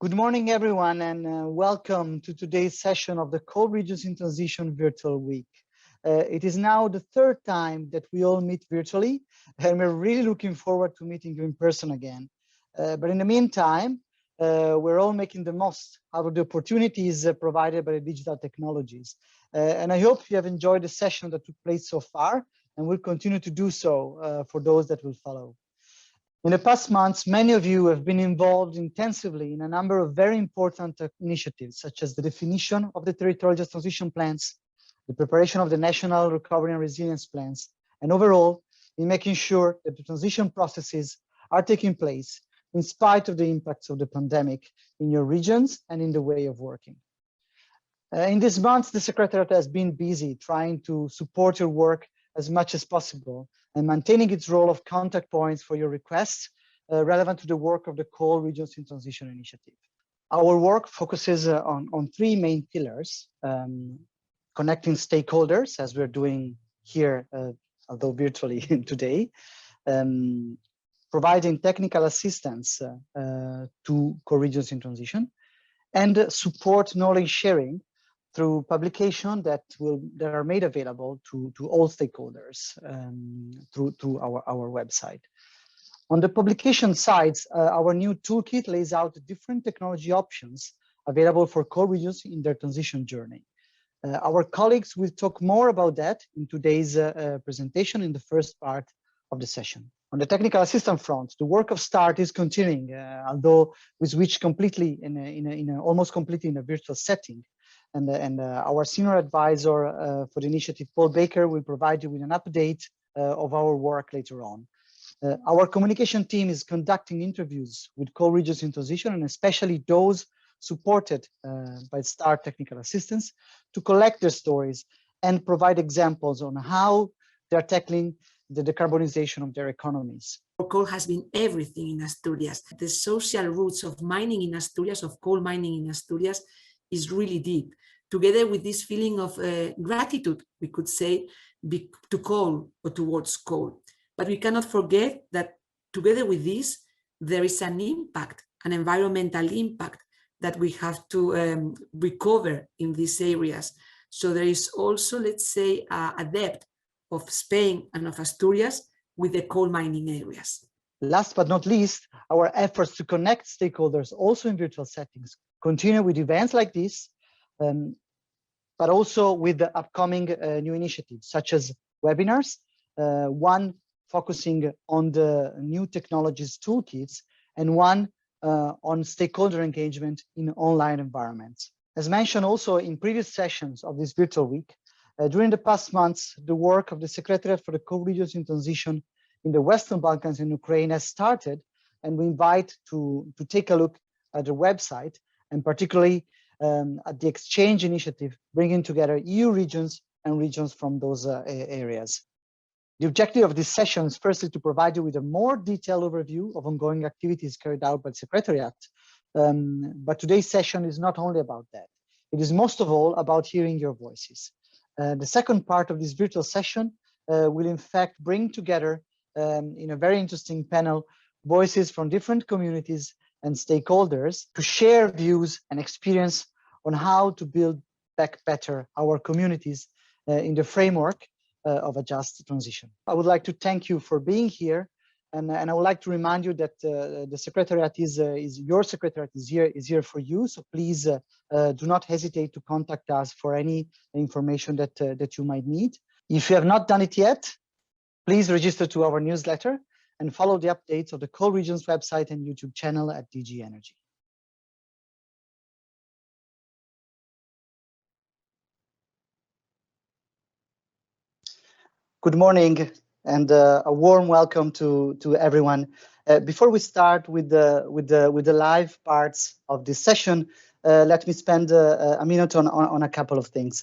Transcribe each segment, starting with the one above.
Good morning, everyone, and welcome to today's session of the Coal Regions in Transition Virtual Week. It is now the third time that we all meet virtually, and we're really looking forward to meeting you in person again. But in the meantime, we're all making the most out of the opportunities provided by the digital technologies. And I hope you have enjoyed the session that took place so far, and will continue to do so for those that will follow. In the past months, many of you have been involved intensively in a number of very important initiatives, such as the definition of the territorial just transition plans, the preparation of the national recovery and resilience plans, and overall, in making sure that the transition processes are taking place in spite of the impacts of the pandemic in your regions and in the way of working. In these months, the Secretariat has been busy trying to support your work as much as possible and maintaining its role of contact points for your requests relevant to the work of the Coal Regions in Transition Initiative. Our work focuses on three main pillars: connecting stakeholders, as we're doing here, although virtually today, providing technical assistance to Coal Regions in Transition, and support knowledge sharing through publication that are made available to all stakeholders through our website. On the publication sides, our new toolkit lays out the different technology options available for coal regions in their transition journey. Our colleagues will talk more about that in today's presentation in the first part of the session. On the technical assistance front, the work of START is continuing, although we switched completely almost completely in a virtual setting. And our senior advisor for the initiative, Paul Baker, will provide you with an update of our work later on. Our communication team is conducting interviews with coal regions in transition, and especially those supported by STAR technical assistance, to collect their stories and provide examples on how they're tackling the decarbonization of their economies. Coal has been everything in Asturias. The social roots of mining in Asturias, of coal mining in Asturias, is really deep, together with this feeling of gratitude, we could say, to coal or towards coal. But we cannot forget that together with this, there is an impact, an environmental impact that we have to recover in these areas. So there is also, let's say, a depth of Spain and of Asturias with the coal mining areas. Last but not least, our efforts to connect stakeholders also in virtual settings continue with events like this, but also with the upcoming new initiatives, such as webinars, one focusing on the new technologies toolkits, and one on stakeholder engagement in online environments. As mentioned also in previous sessions of this virtual week, during the past months, the work of the Secretariat for the Coal Regions in Transition in the Western Balkans and Ukraine has started, and we invite to take a look at the website, and particularly at the exchange initiative, bringing together EU regions and regions from those areas. The objective of this session is firstly to provide you with a more detailed overview of ongoing activities carried out by the Secretariat. But today's session is not only about that. It is most of all about hearing your voices. The second part of this virtual session will in fact bring together in a very interesting panel voices from different communities and stakeholders to share views and experience on how to build back better our communities in the framework of a just transition. I would like to thank you for being here, and I would like to remind you that the Secretariat your Secretariat is here for you. So please do not hesitate to contact us for any information that you might need. If you have not done it yet, please register to our newsletter and follow the updates of the Coal Regions website and YouTube channel at DG Energy. Good morning and a warm welcome to everyone. Before we start with the live parts of this session, let me spend a minute on a couple of things.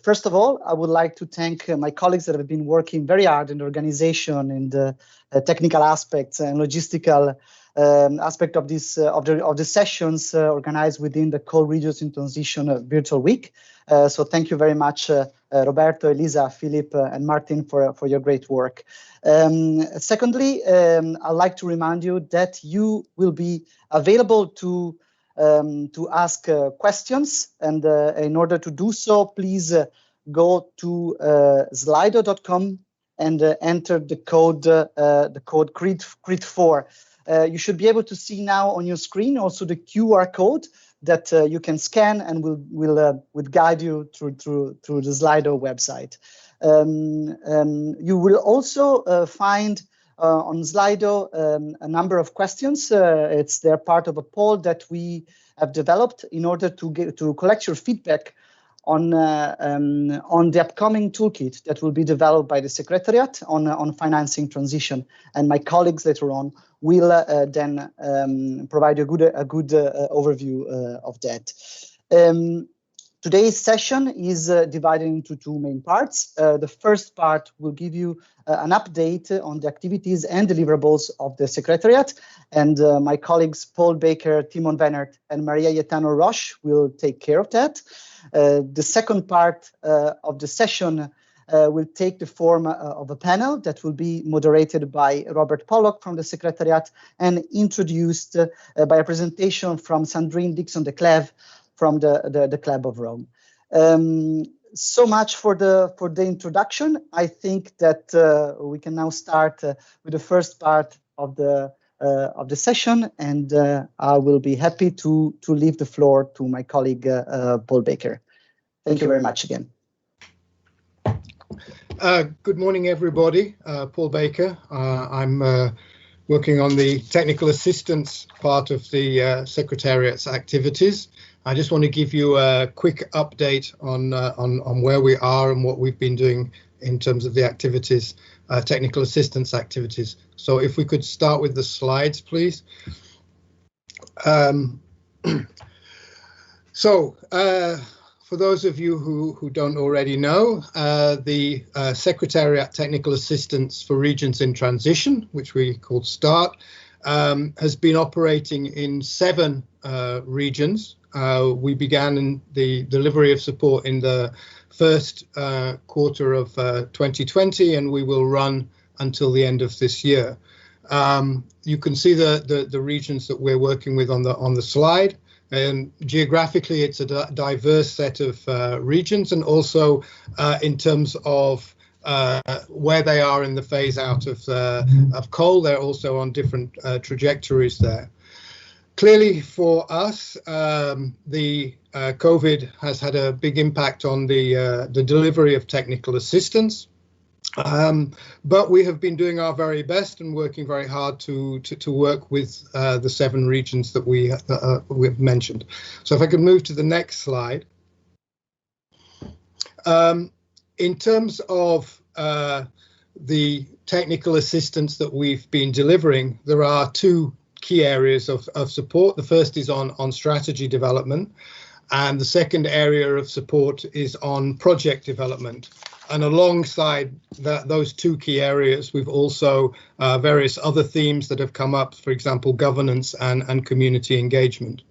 First of all, I would like to thank my colleagues that have been working very hard in the organization and the technical aspects and logistical aspect of the sessions organized within the Coal Regions in Transition Virtual Week. So thank you very much, Roberto, Elisa, Philip, and Martin for your great work. Secondly, I'd like to remind you that you will be available to to ask questions. And in order to do so, please go to slido.com and enter the code CRIT4. You should be able to see now on your screen also the QR code that you can scan and will guide you through the Slido website. You will also find on Slido a number of questions. They're part of a poll that we have developed in order to collect your feedback on the upcoming toolkit that will be developed by the Secretariat on financing transition. And my colleagues later on will then provide a good overview of that. Today's session is divided into two main parts. The first part will give you an update on the activities and deliverables of the Secretariat, and my colleagues Paul Baker, Timon Wennert, and Maria Yetano Roche will take care of that. The second part of the session will take the form of a panel that will be moderated by Robert Pollock from the Secretariat and introduced by a presentation from Sandrine Dixson-Decleve from the Club of Rome. So much for the introduction. I think that we can now start with the first part of the session, and I will be happy to leave the floor to my colleague Paul Baker. Thank you very much again. Good morning, everybody. Paul Baker. I'm working on the technical assistance part of the Secretariat's activities. I just want to give you a quick update on where we are and what we've been doing in terms of the activities, technical assistance activities. So if we could start with the slides, please. For those of you who don't already know, the Secretariat Technical Assistance for Regions in Transition, which we call START, has been operating in 7 regions. We began in the delivery of support in the first quarter of 2020, and we will run until the end of this year. You can see the regions that we're working with on the slide. And geographically, it's a diverse set of regions, and also in terms of where they are in the phase out of coal, they're also on different trajectories there. Clearly, for us, the COVID has had a big impact on the delivery of technical assistance. But we have been doing our very best and working very hard to work with the 7 regions that we've mentioned. So if I could move to the next slide. In terms of the technical assistance that we've been delivering, there are 2 key areas of support. The first is on strategy development, and the second area of support is on project development. And alongside those 2 key areas, we've also various other themes that have come up, for example, governance and community engagement.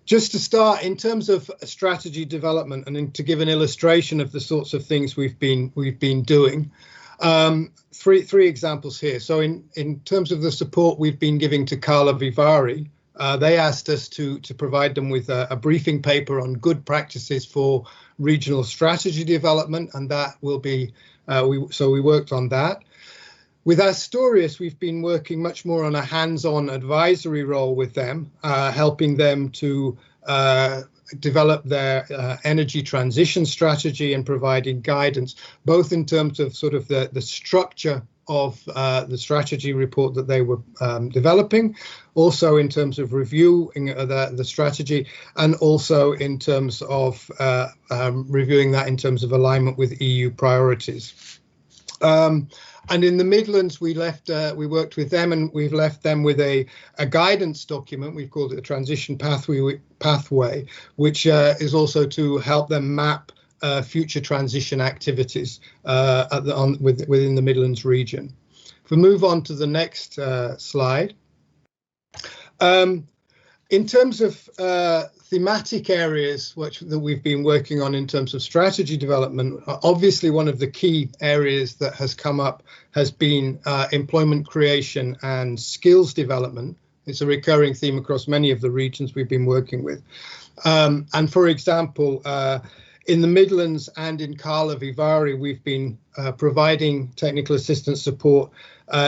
Just to start, in terms of strategy development, and to give an illustration of the sorts of things we've been doing, 3 examples here. So in terms of the support we've been giving to Carlo Vivari, they asked us to provide them with a briefing paper on good practices for regional strategy development, and that will be, so we worked on that. With Asturias, we've been working much more on a hands-on advisory role with them, helping them to develop their energy transition strategy and providing guidance, both in terms of sort of the structure of the strategy report that they were developing, also in terms of reviewing the strategy, and also in terms of reviewing that in terms of alignment with EU priorities. And in the Midlands, we worked with them, and we've left them with a guidance document. We've called it a transition pathway, which is also to help them map future transition activities within the Midlands region. If we move on to the next slide. In terms of thematic areas that we've been working on in terms of strategy development, obviously one of the key areas that has come up has been employment creation and skills development. It's a recurring theme across many of the regions we've been working with. And for example, in the Midlands and in Karlovy Vary, we've been providing technical assistance support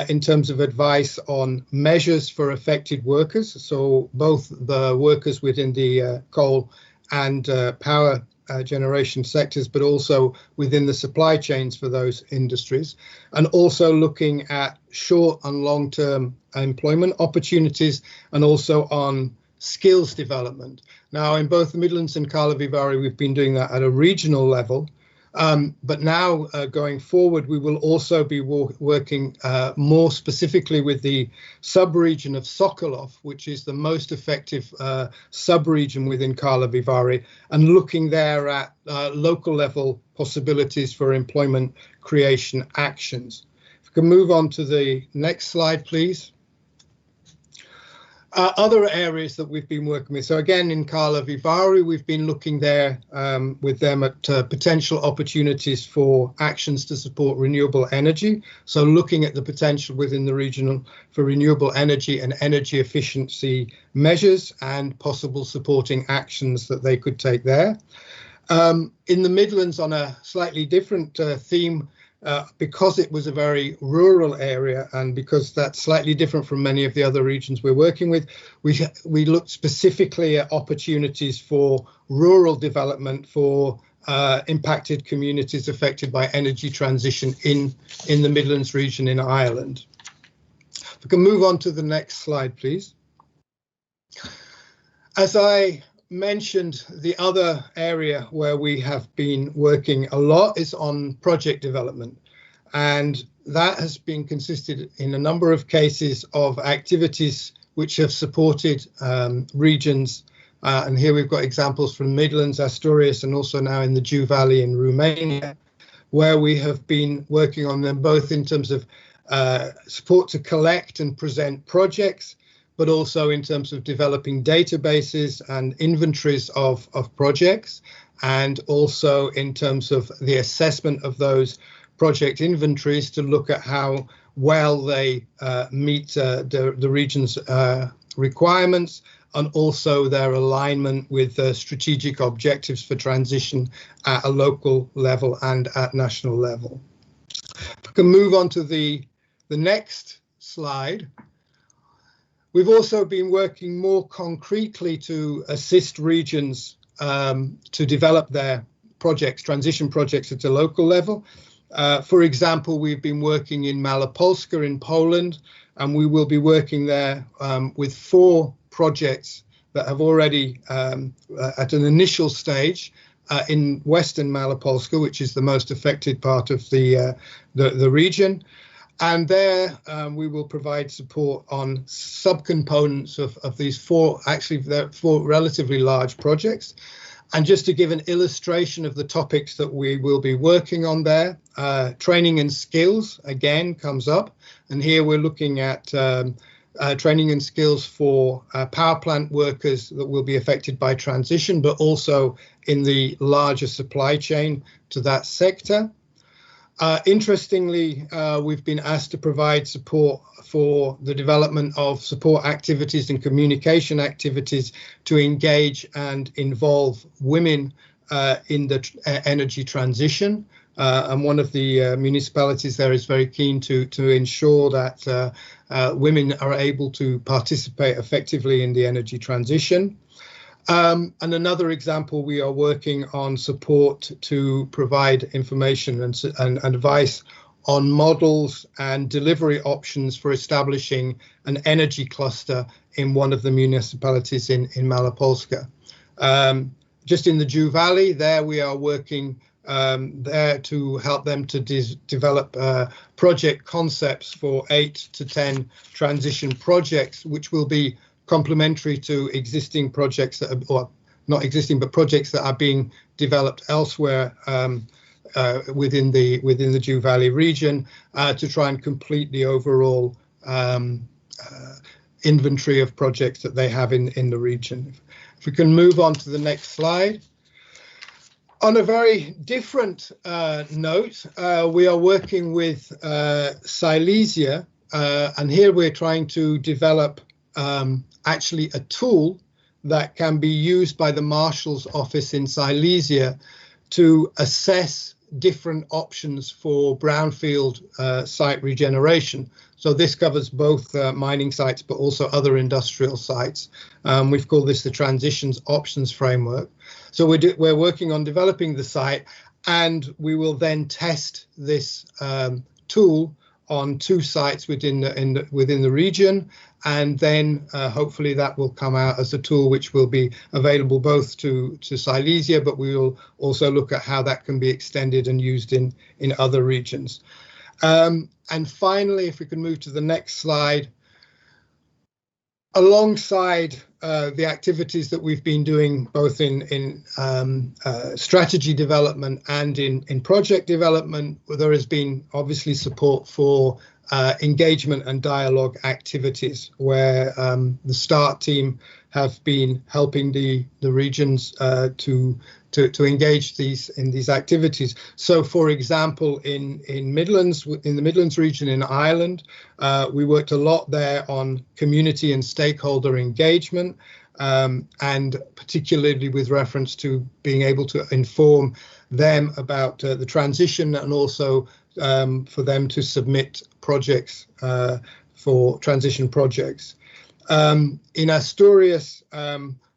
in terms of advice on measures for affected workers. So both the workers within the coal and power generation sectors, but also within the supply chains for those industries, and also looking at short and long-term employment opportunities and also on skills development. Now, in both the Midlands and Karlovy Vary, we've been doing that at a regional level. But now going forward, we will also be working more specifically with the sub-region of Sokolov, which is the most effective sub-region within Karlovy Vary, and looking there at local level possibilities for employment creation actions. If we can move on to the next slide, please. Other areas that we've been working with. So again, in Karlovy Vary, we've been looking there with them at potential opportunities for actions to support renewable energy. So looking at the potential within the region for renewable energy and energy efficiency measures and possible supporting actions that they could take there. In the Midlands, on a slightly different theme, because it was a very rural area and because that's slightly different from many of the other regions we're working with, we looked specifically at opportunities for rural development for impacted communities affected by energy transition in the Midlands region in Ireland. If we can move on to the next slide, please. As I mentioned, the other area where we have been working a lot is on project development, and that has been consisted in a number of cases of activities which have supported regions, and here we've got examples from Midlands, Asturias, and also now in the Jiu Valley in Romania, where we have been working on them both in terms of support to collect and present projects, but also in terms of developing databases and inventories of projects, and also in terms of the assessment of those project inventories to look at how well they meet the region's requirements, and also their alignment with strategic objectives for transition at a local level and at national level. If we can move on to the next slide. We've also been working more concretely to assist regions to develop their projects, transition projects at a local level. For example, we've been working in Malopolska in Poland, and we will be working there with 4 projects that have already at an initial stage in Western Malopolska, which is the most affected part of the region. And there we will provide support on subcomponents of these 4, actually they're 4 relatively large projects. And just to give an illustration of the topics that we will be working on there, training and skills again comes up. And here we're looking at training and skills for power plant workers that will be affected by transition, but also in the larger supply chain to that sector. Interestingly, we've been asked to provide support for the development of support activities and communication activities to engage and involve women in the energy transition. And one of the municipalities there is very keen to ensure that women are able to participate effectively in the energy transition. And another example, we are working on support to provide information and advice on models and delivery options for establishing an energy cluster in one of the municipalities in Malopolska. Just in the Jiu Valley, there we are working there to help them to develop project concepts for 8 to 10 transition projects, which will be complementary to existing projects that are, or not existing, but projects that are being developed elsewhere within the Jiu Valley region to try and complete the overall inventory of projects that they have in the region. If we can move on to the next slide. On a very different note, we are working with Silesia, and here we're trying to develop actually a tool that can be used by the Marshal's office in Silesia to assess different options for brownfield site regeneration. So this covers both mining sites, but also other industrial sites. We've called this the Transitions Options Framework. So we're working on developing the site, and we will then test this tool on 2 sites within the region, and then hopefully that will come out as a tool which will be available both to Silesia, but we will also look at how that can be extended and used in other regions. And finally, if we can move to the next slide, alongside the activities that we've been doing both in strategy development and in project development, there has been obviously support for engagement and dialogue activities, where the START team have been helping the regions to engage in these activities. So, for example, in the Midlands region in Ireland, we worked a lot there on community and stakeholder engagement, and particularly with reference to being able to inform them about the transition, and also for them to submit projects for transition projects. In Asturias,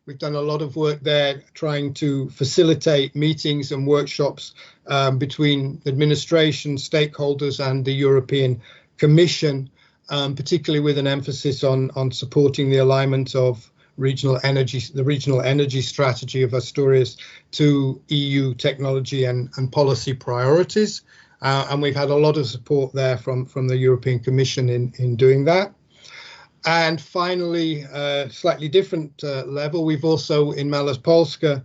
we've done a lot of work there trying to facilitate meetings and workshops between administration, stakeholders and the European Commission, particularly with an emphasis on supporting the alignment of the regional energy strategy of Asturias to EU technology and policy priorities. And we've had a lot of support there from the European Commission in doing that. And finally, slightly different level, we've also in Małopolska,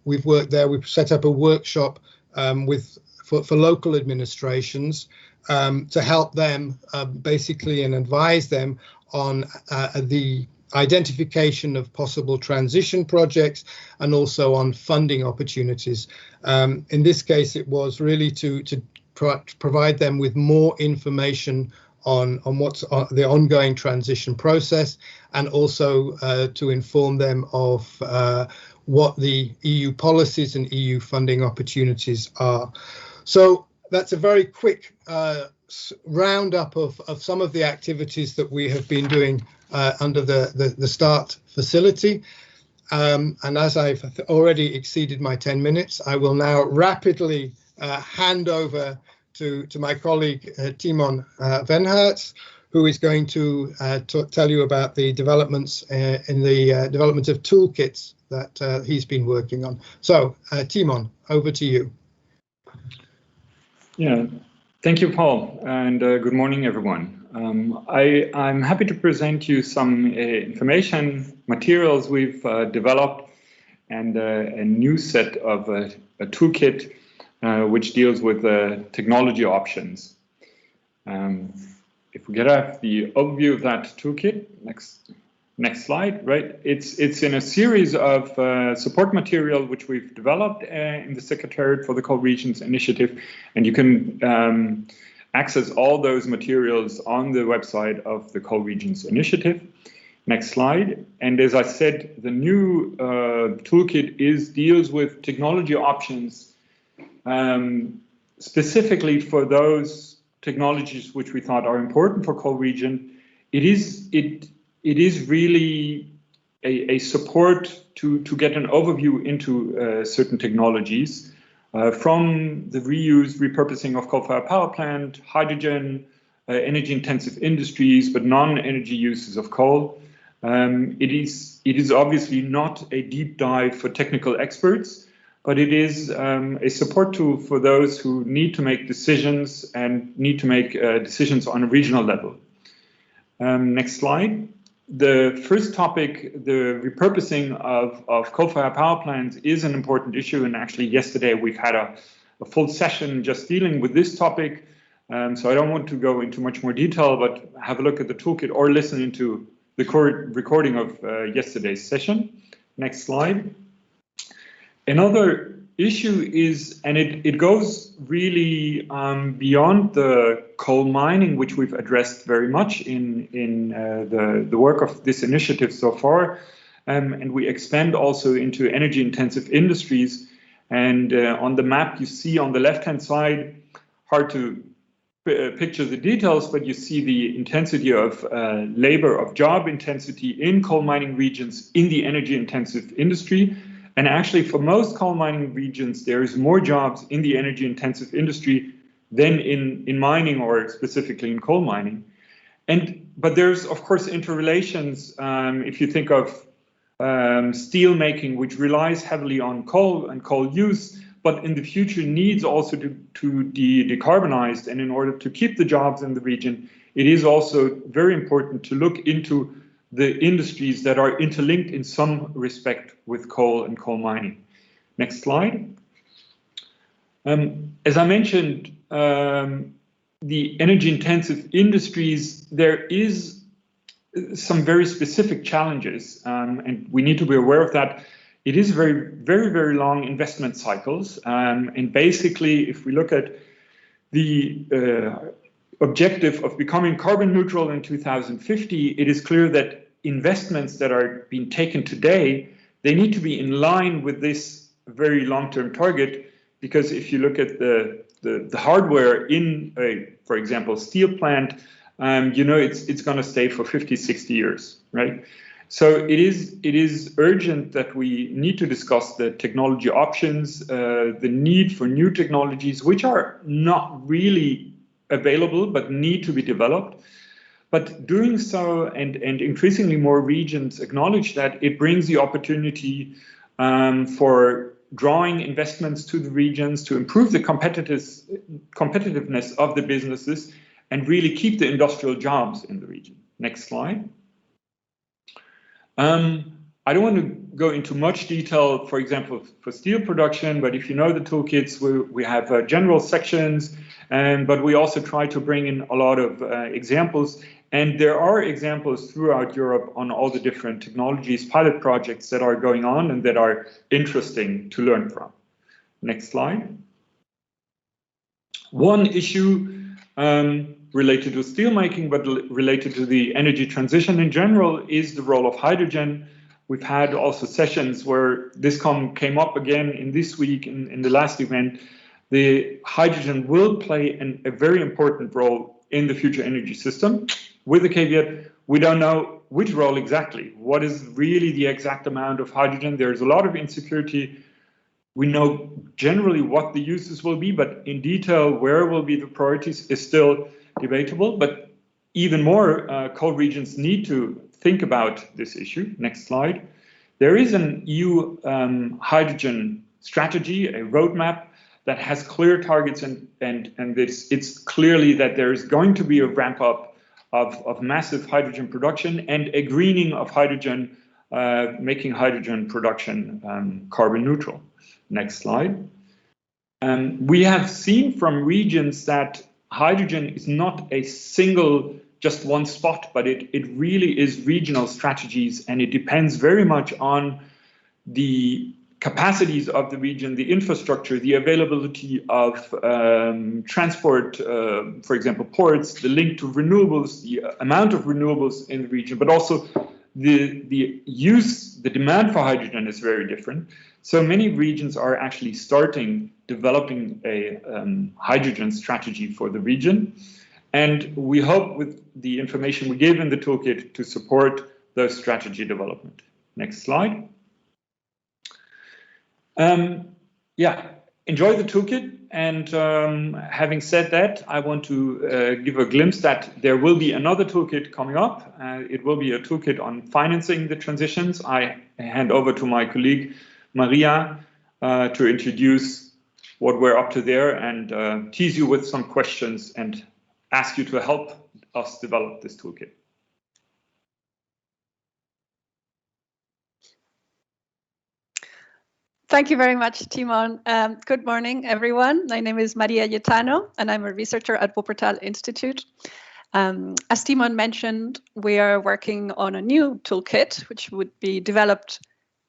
we've worked there, we've set up a workshop for local administrations to help them basically and advise them on the identification of possible transition projects and also on funding opportunities. In this case, it was really to provide them with more information on what's the ongoing transition process, and also to inform them of what the EU policies and EU funding opportunities are. So that's a very quick roundup of some of the activities that we have been doing under the START facility. And as I've already exceeded my 10 minutes, I will now rapidly hand over to my colleague Timon Venhertz, who is going to tell you about the developments in the development of toolkits that he's been working on. So Timon, over to you. Yeah, thank you, Paul, and good morning, everyone. I'm happy to present you some information, materials we've developed, and a new set of a toolkit which deals with technology options. If we get out the overview of that toolkit, next slide, right? It's in a series of support material which we've developed in the Secretariat for the Coal Regions Initiative, and you can access all those materials on the website of the Coal Regions Initiative. Next slide. And as I said, the new toolkit deals with technology options, specifically for those technologies which we thought are important for coal region. It is really a support to get an overview into certain technologies, from the reuse, repurposing of coal-fired power plant, hydrogen, energy-intensive industries, but non-energy uses of coal. It is obviously not a deep dive for technical experts, but it is a support tool for those who need to make decisions and need to make decisions on a regional level. Next slide. The first topic, the repurposing of coal-fired power plants, is an important issue, and actually yesterday we've had a full session just dealing with this topic, so I don't want to go into much more detail, but have a look at the toolkit or listen into the recording of yesterday's session. Next slide. Another issue is, and it goes really beyond the coal mining, which we've addressed very much in the work of this initiative so far. And we expand also into energy-intensive industries. And on the map you see on the left-hand side, hard to picture the details, but you see the intensity of labor, of job intensity in coal mining regions in the energy-intensive industry. And actually, for most coal mining regions, there is more jobs in the energy-intensive industry than in mining, or specifically in coal mining. But there's, of course, interrelations. If you think of steel making, which relies heavily on coal and coal use, but in the future needs also to be decarbonized. And in order to keep the jobs in the region, it is also very important to look into the industries that are interlinked in some respect with coal and coal mining. Next slide. As I mentioned, the energy-intensive industries, there is some very specific challenges, and we need to be aware of that. It is very long investment cycles, and basically, if we look at the objective of becoming carbon neutral in 2050, it is clear that investments that are being taken today, they need to be in line with this very long-term target, because if you look at the hardware in a, for example, steel plant, you know, it's going to stay for 50, 60 years, right? So it is urgent that we need to discuss the technology options, the need for new technologies, which are not really available, but need to be developed. But doing so, and increasingly more regions acknowledge that, it brings the opportunity for drawing investments to the regions to improve the competitiveness of the businesses and really keep the industrial jobs in the region. Next slide. I don't want to go into much detail, for example, for steel production, but if you know the toolkits, we have general sections, but we also try to bring in a lot of examples. And there are examples throughout Europe on all the different technologies, pilot projects that are going on and that are interesting to learn from. Next slide. One issue related to steelmaking, but related to the energy transition in general, is the role of hydrogen. We've had also sessions where this came up again in this week in the last event. The hydrogen will play a very important role in the future energy system, with the caveat, we don't know which role exactly. What is really the exact amount of hydrogen? There's a lot of insecurity. We know generally what the uses will be, but in detail, where will be the priorities is still debatable. But even more, coal regions need to think about this issue. Next slide. There is an EU hydrogen strategy, a roadmap that has clear targets, and it's clearly that there is going to be a ramp up of massive hydrogen production and a greening of hydrogen, making hydrogen production carbon neutral. Next slide. We have seen from regions that hydrogen is not a single, just one spot, but it really is regional strategies, and it depends very much on the capacities of the region, the infrastructure, the availability of transport, for example, ports, the link to renewables, the amount of renewables in the region, but also the use, the demand for hydrogen is very different. So many regions are actually developing a hydrogen strategy for the region. And we hope with the information we gave in the toolkit to support those strategy development. Next slide. Enjoy the toolkit. And having said that, I want to give a glimpse that there will be another toolkit coming up. It will be a toolkit on financing the transitions. I hand over to my colleague, Maria, to introduce what we're up to there and tease you with some questions and ask you to help us develop this toolkit. Thank you very much, Timon. Good morning, everyone. My name is Maria Yetano, and I'm a researcher at Wuppertal Institute. As Timon mentioned, we are working on a new toolkit, which would be developed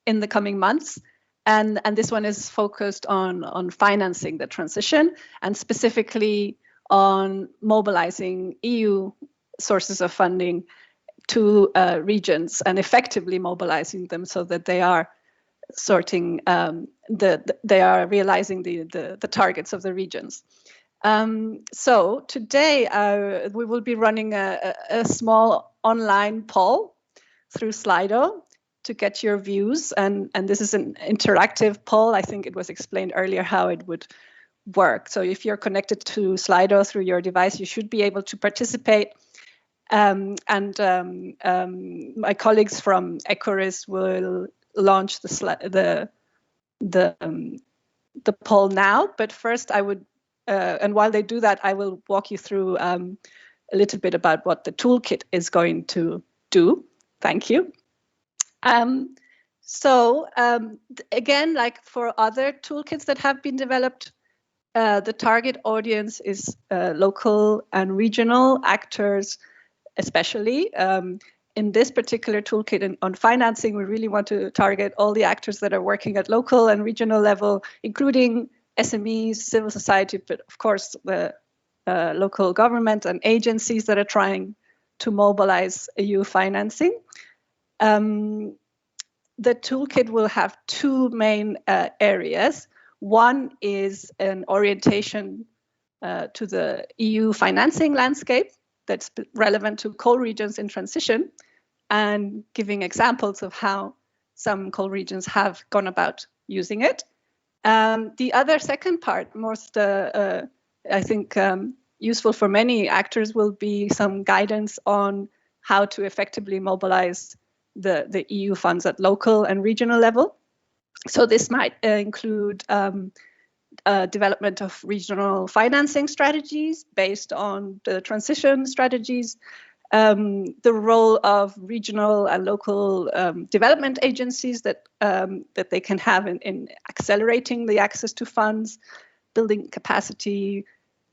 in the coming months. And this one is focused on financing the transition, and specifically on mobilizing EU sources of funding to regions and effectively mobilizing them so that they are sorting, they are realizing the targets of the regions. So today we will be running a small online poll through Slido to get your views, and this is an interactive poll. I think it was explained earlier how it would work. So if you're connected to Slido through your device, you should be able to participate. My colleagues from Ecoris will launch the poll now. But first, I would, and while they do that, I will walk you through a little bit about what the toolkit is going to do. Thank you. Again, like for other toolkits that have been developed, the target audience is local and regional actors, especially. In this particular toolkit on financing, we really want to target all the actors that are working at local and regional level, including SMEs, civil society, but of course the local government and agencies that are trying to mobilize EU financing. The toolkit will have two main areas. One is an orientation to the EU financing landscape that's relevant to coal regions in transition, and giving examples of how some coal regions have gone about using it. The other second part, most I think useful for many actors, will be some guidance on how to effectively mobilize the EU funds at local and regional level. So this might include development of regional financing strategies based on the transition strategies, the role of regional and local development agencies that they can have in accelerating the access to funds, building capacity,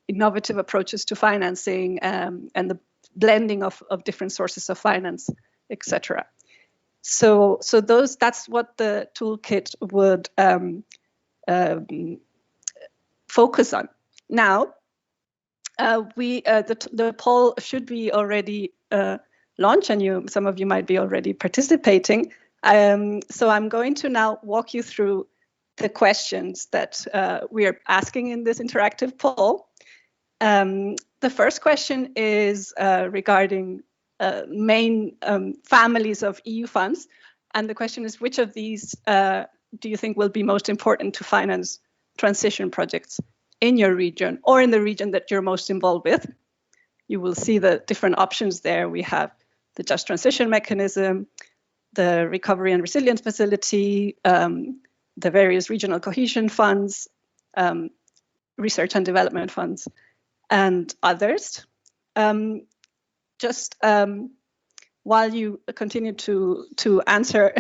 innovative approaches to financing, and the blending of different sources of finance, etc. So that's what the toolkit would focus on. Now, the poll should be already launched, and some of you might be already participating. So I'm going to now walk you through the questions that we are asking in this interactive poll. The first question is regarding main families of EU funds, and the question is, which of these do you think will be most important to finance transition projects in your region or in the region that you're most involved with? You will see the different options there. We have the Just Transition Mechanism, the Recovery and Resilience Facility, the various regional cohesion funds, research and development funds, and others. While you continue to answer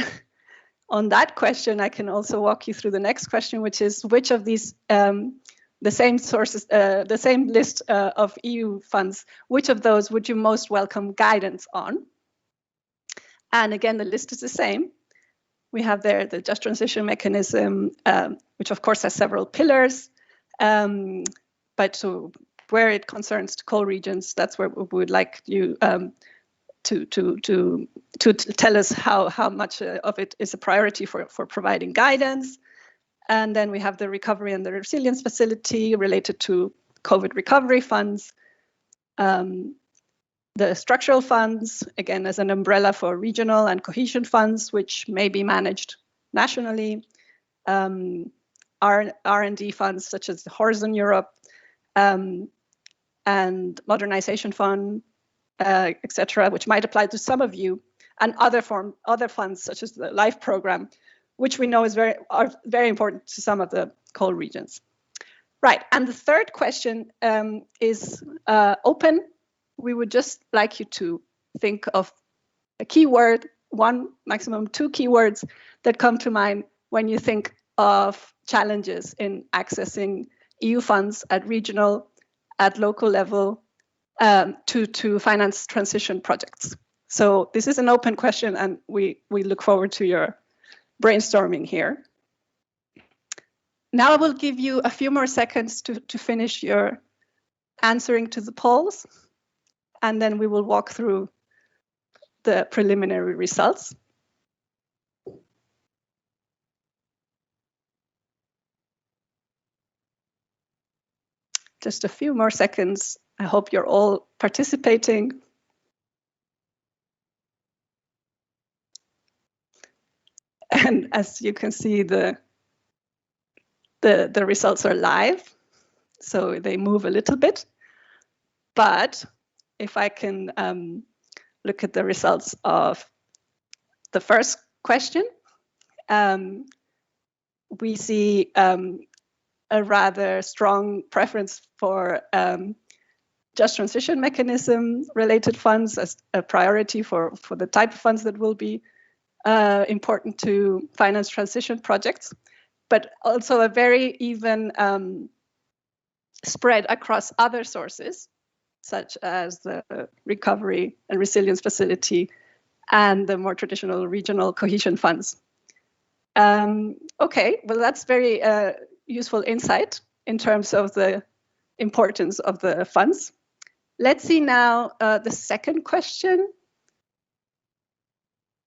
on that question, I can also walk you through the next question, which is, which of these the same sources, the same list of EU funds, which of those would you most welcome guidance on? And again, the list is the same. We have there the Just Transition Mechanism, which of course has several pillars, but so where it concerns to coal regions, that's where we would like you to tell us how much of it is a priority for providing guidance. And then we have the Recovery and the Resilience Facility related to COVID recovery funds, the structural funds, again, as an umbrella for regional and cohesion funds, which may be managed nationally, R&D funds such as the Horizon Europe, and modernization fund, etc., which might apply to some of you, and other funds such as the LIFE program, which we know are very important to some of the coal regions. Right, and the third question is open. We would just like you to think of a keyword, one, maximum two keywords that come to mind when you think of challenges in accessing EU funds at regional, at local level to finance transition projects. So this is an open question, and we look forward to your brainstorming here. Now I will give you a few more seconds to finish your answering to the polls, and then we will walk through the preliminary results. Just a few more seconds. I hope you're all participating. And as you can see, the results are live, so they move a little bit. But if I can look at the results of the first question, we see a rather strong preference for just transition mechanism related funds as a priority for the type of funds that will be important to finance transition projects, but also a very even spread across other sources, such as the Recovery and Resilience Facility and the more traditional regional cohesion funds. Okay, well, that's very useful insight in terms of the importance of the funds. Let's see now the second question.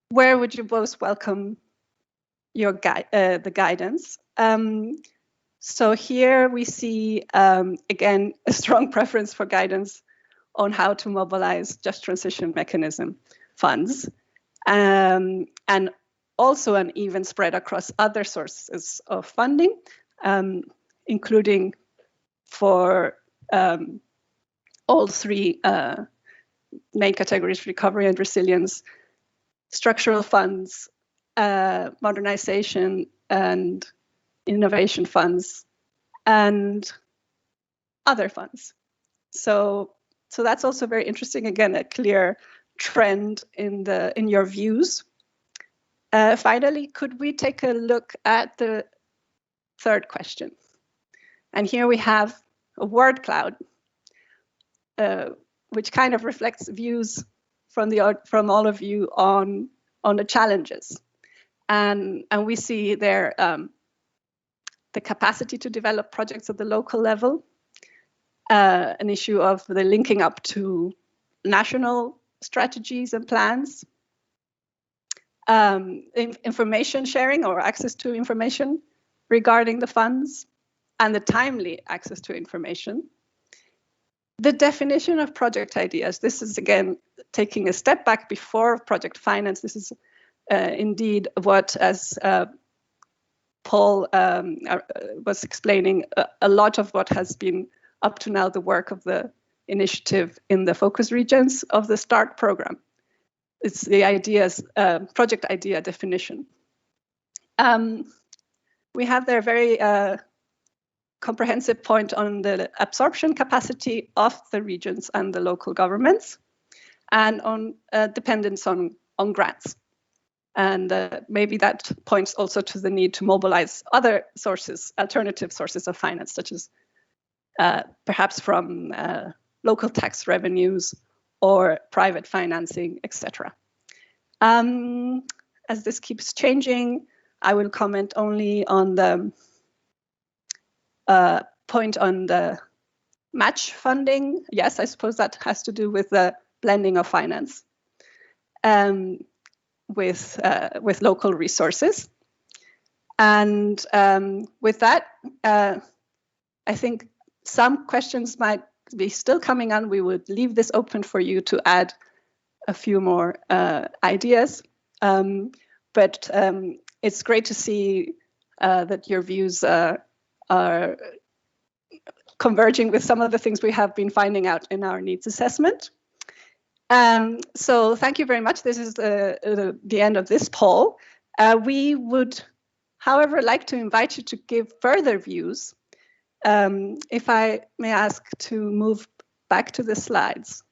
Where would you most welcome your the guidance? So here we see, again, a strong preference for guidance on how to mobilize just transition mechanism funds, and also an even spread across other sources of funding, including for all three main categories: recovery and resilience, structural funds, modernization and innovation funds, and other funds. So that's also very interesting. Again, a clear trend in your views. Finally, could we take a look at the third question? And here we have a word cloud, which kind of reflects views from all of you on the challenges, and we see there the capacity to develop projects at the local level, an issue of the linking up to national strategies and plans, information sharing or access to information regarding the funds, and the timely access to information. The definition of project ideas. This is, again, taking a step back before project finance. This is indeed what, as Paul was explaining, a lot of what has been up to now the work of the initiative in the focus regions of the START program. It's the ideas, project idea definition. We have there very comprehensive point on the absorption capacity of the regions and the local governments, and on dependence on grants. And maybe that points also to the need to mobilize other sources, alternative sources of finance, such as perhaps from local tax revenues or private financing, etc. As this keeps changing, I will comment only on the point on the match funding. Yes, I suppose that has to do with the blending of finance with local resources. And with that, I think some questions might be still coming on. We would leave this open for you to add a few more ideas. But it's great to see that your views are converging with some of the things we have been finding out in our needs assessment. So thank you very much. This is the end of this poll. We would, however, like to invite you to give further views. If I may ask to move back to the slides.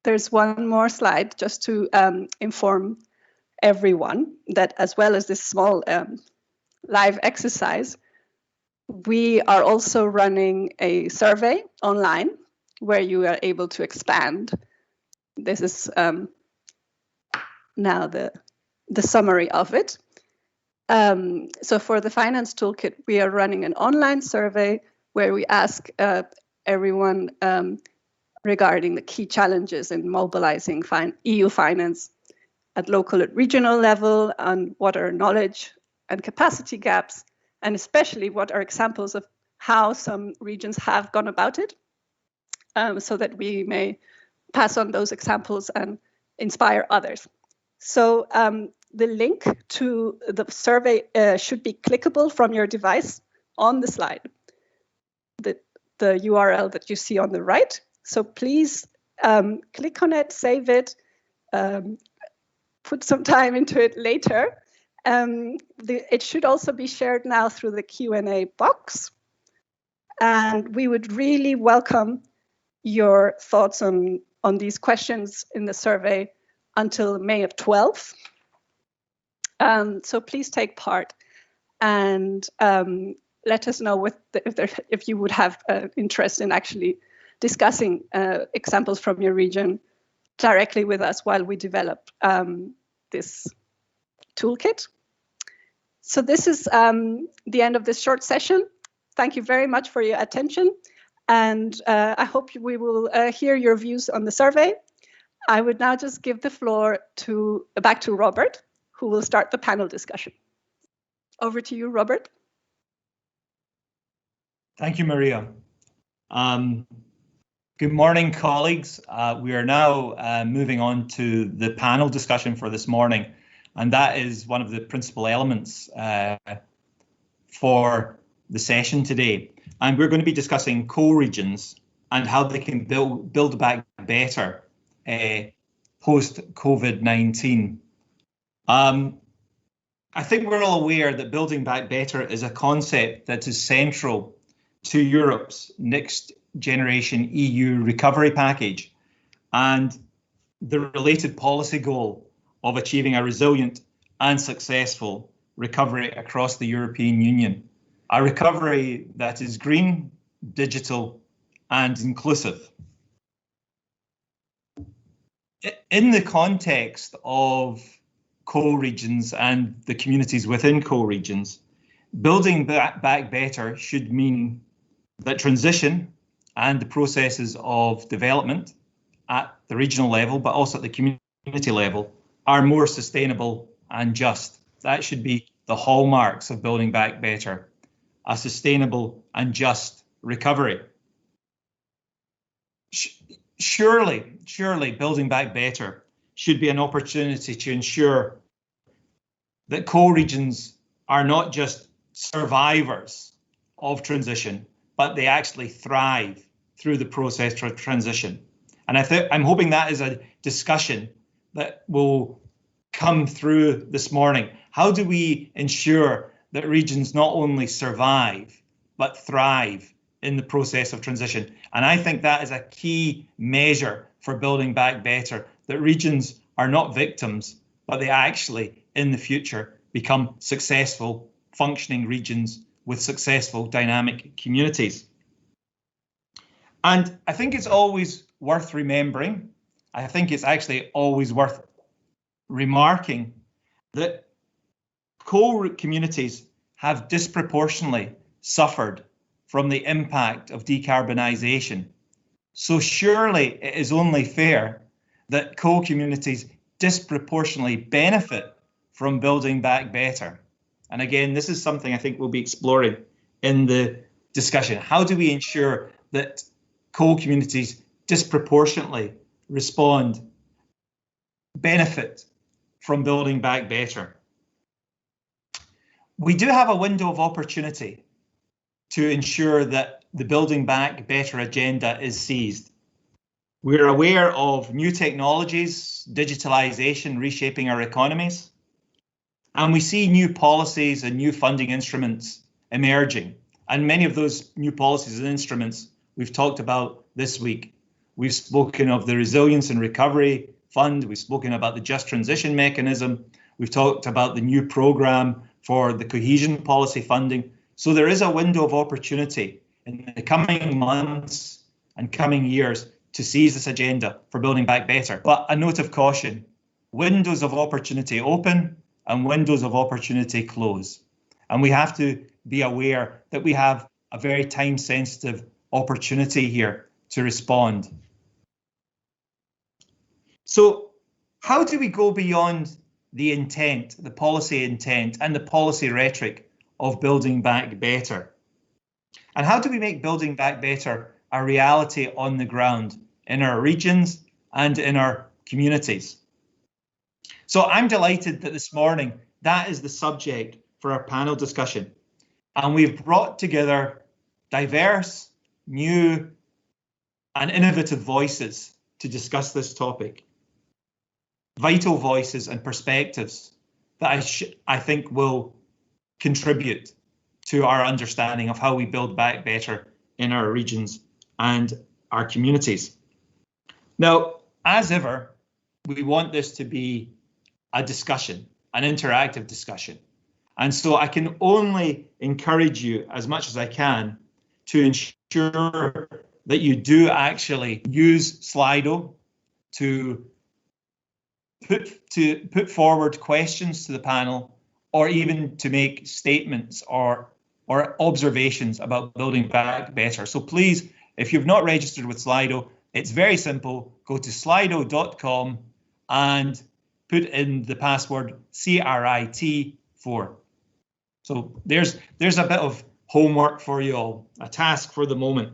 There's one more slide just to inform everyone that, as well as this small live exercise, we are also running a survey online where you are able to expand this is now the summary of it. So for the finance toolkit, we are running an online survey where we ask everyone regarding the key challenges in mobilizing EU finance at local and regional level, and what are knowledge and capacity gaps, and especially what are examples of how some regions have gone about it, so that we may pass on those examples and inspire others. So the link to the survey should be clickable from your device on the slide, the URL that you see on the right. So please click on it, save it, put some time into it later. It should also be shared now through the Q&A box. And we would really welcome your thoughts on these questions in the survey until May of 12th. So please take part and let us know if you would have interest in actually discussing examples from your region directly with us while we develop this toolkit. So this is the end of this short session. Thank you very much for your attention, and I hope we will hear your views on the survey. I would now just give the floor back to Robert, who will start the panel discussion. Over to you, Robert. Thank you, Maria. Good morning, colleagues. We are now moving on to the panel discussion for this morning, and that is one of the principal elements for the session today. And we're going to be discussing co-regions and how they can build back better post-COVID-19. I think we're all aware that building back better is a concept that is central to Europe's next generation EU recovery package and the related policy goal of achieving a resilient and successful recovery across the European Union. A recovery that is green, digital, and inclusive. In the context of co-regions and the communities within co-regions, building back better should mean that transition and the processes of development at the regional level, but also at the community level, are more sustainable and just. That should be the hallmarks of building back better, a sustainable and just recovery. Surely building back better should be an opportunity to ensure that co-regions are not just survivors of transition, but they actually thrive through the process of transition. And I'm hoping that is a discussion that will come through this morning. How do we ensure that regions not only survive, but thrive in the process of transition? And I think that is a key measure for building back better, that regions are not victims, but they actually, in the future, become successful, functioning regions with successful, dynamic communities. And I think it's always worth remembering, I think it's actually always worth remarking that co-communities have disproportionately suffered from the impact of decarbonisation. So surely it is only fair that co-communities disproportionately benefit from building back better. And again, this is something I think we'll be exploring in the discussion. How do we ensure that co-communities disproportionately benefit from building back better? We do have a window of opportunity to ensure that the building back better agenda is seized. We're aware of new technologies, digitalization reshaping our economies, and we see new policies and new funding instruments emerging. And many of those new policies and instruments we've talked about this week. We've spoken of the Resilience and Recovery Fund. We've spoken about the Just Transition Mechanism. We've talked about the new programme for the cohesion policy funding. So there is a window of opportunity in the coming months and coming years to seize this agenda for building back better. But a note of caution, windows of opportunity open and windows of opportunity close. And we have to be aware that we have a very time-sensitive opportunity here to respond. So how do we go beyond the intent, the policy intent and the policy rhetoric of building back better? And how do we make building back better a reality on the ground in our regions and in our communities? So I'm delighted that this morning that is the subject for our panel discussion. And we've brought together diverse, new and innovative voices to discuss this topic. Vital voices and perspectives that I think will contribute to our understanding of how we build back better in our regions and our communities. Now, as ever, we want this to be a discussion, an interactive discussion. And so I can only encourage you as much as I can to ensure that you do actually use Slido to put forward questions to the panel, or even to make statements or observations about building back better. So please, if you've not registered with Slido, it's very simple. Go to slido.com and put in the password CRIT4. So there's a bit of homework for you all, a task for the moment.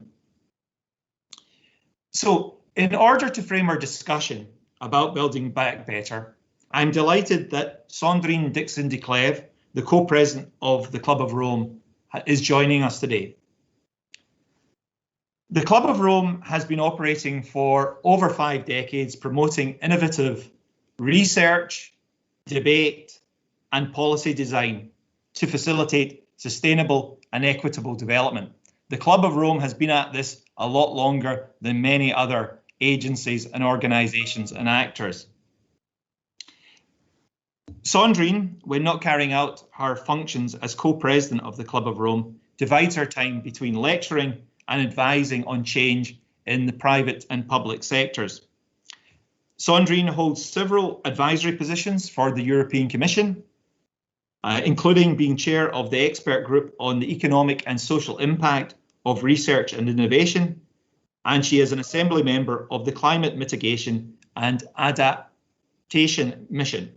So in order to frame our discussion about building back better, I'm delighted that Sandrine Dixson-Decleve, the co-president of the Club of Rome, is joining us today. The Club of Rome has been operating for over 5 decades, promoting innovative research, debate, and policy design to facilitate sustainable and equitable development. The Club of Rome has been at this a lot longer than many other agencies and organisations and actors. Sandrine, when not carrying out her functions as co-president of the Club of Rome, divides her time between lecturing and advising on change in the private and public sectors. Sandrine holds several advisory positions for the European Commission, including being chair of the expert group on the economic and social impact of research and innovation, and she is an assembly member of the Climate Mitigation and Adaptation Mission.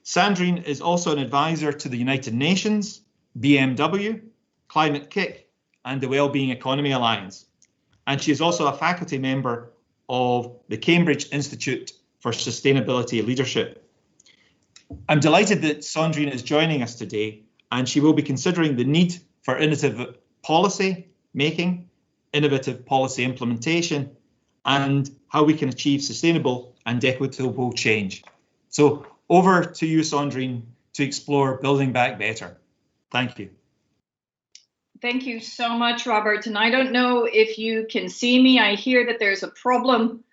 Sandrine is also an advisor to the United Nations, BMW, Climate Kick, and the Wellbeing Economy Alliance. And she is also a faculty member of the Cambridge Institute for Sustainability Leadership. I'm delighted that Sandrine is joining us today, and she will be considering the need for innovative policy making, innovative policy implementation, and how we can achieve sustainable and equitable change. So over to you, Sandrine, to explore building back better. Thank you. Thank you so much, Robert. And I don't know if you can see me. I hear that there's a problem.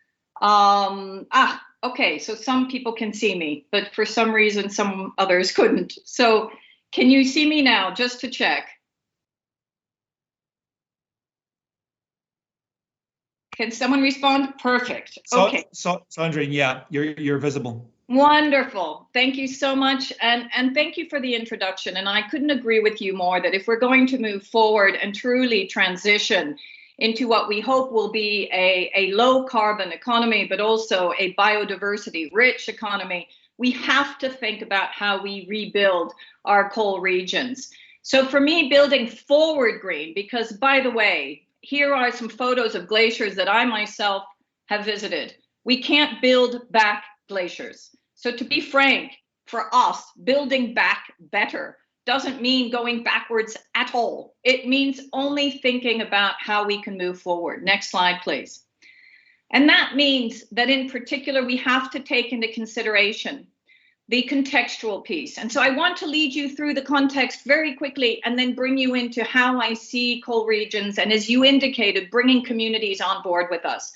Okay, so some people can see me, but for some reason, some others couldn't. So can you see me now, just to check? Can someone respond? Perfect. Okay. So Sandrine, yeah, you're visible. Wonderful. Thank you so much. And thank you for the introduction. And I couldn't agree with you more that if we're going to move forward and truly transition into what we hope will be a low carbon economy, but also a biodiversity rich economy, we have to think about how we rebuild our coal regions. So for me, building forward green, because by the way, here are some photos of glaciers that I myself have visited. We can't build back glaciers. So to be frank, for us, building back better doesn't mean going backwards at all. It means only thinking about how we can move forward. Next slide, please. And that means that in particular, we have to take into consideration the contextual piece. And so I want to lead you through the context very quickly and then bring you into how I see coal regions. And as you indicated, bringing communities on board with us.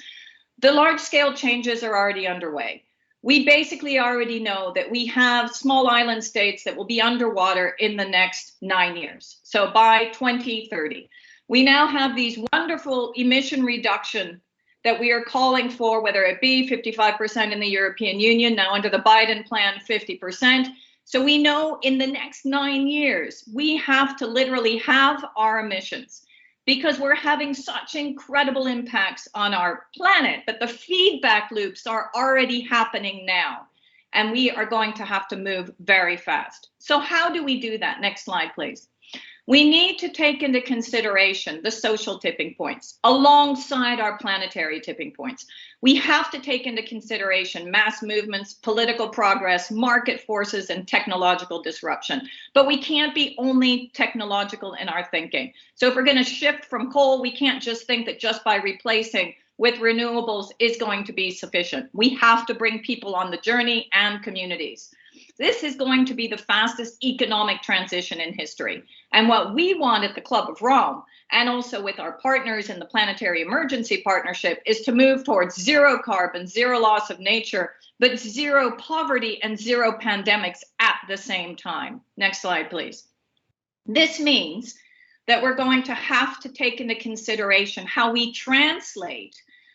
The large scale changes are already underway. We basically already know that we have small island states that will be underwater in the next 9 years. So by 2030, we now have these wonderful emission reduction that we are calling for, whether it be 55% in the European Union, now under the Biden plan, 50%. So we know in the next 9 years, we have to literally halve our emissions because we're having such incredible impacts on our planet, but the feedback loops are already happening now, and we are going to have to move very fast. So how do we do that? Next slide, please. We need to take into consideration the social tipping points alongside our planetary tipping points. We have to take into consideration mass movements, political progress, market forces, and technological disruption. But we can't be only technological in our thinking. So if we're going to shift from coal, we can't just think that just by replacing with renewables is going to be sufficient. We have to bring people on the journey and communities. This is going to be the fastest economic transition in history. And what we want at the Club of Rome, and also with our partners in the Planetary Emergency Partnership, is to move towards zero carbon, zero loss of nature, but zero poverty and zero pandemics at the same time. Next slide, please. This means that we're going to have to take into consideration how we translate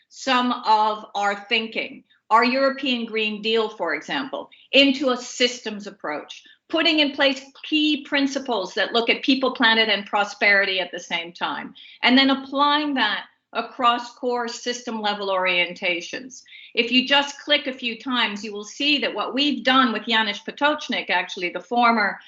some of our thinking, our European Green Deal, for example, into a systems approach, putting in place key principles that look at people, planet, and prosperity at the same time, and then applying that across core system level orientations. If you just click a few times, you will see that what we've done with Janusz Potocznik, actually the former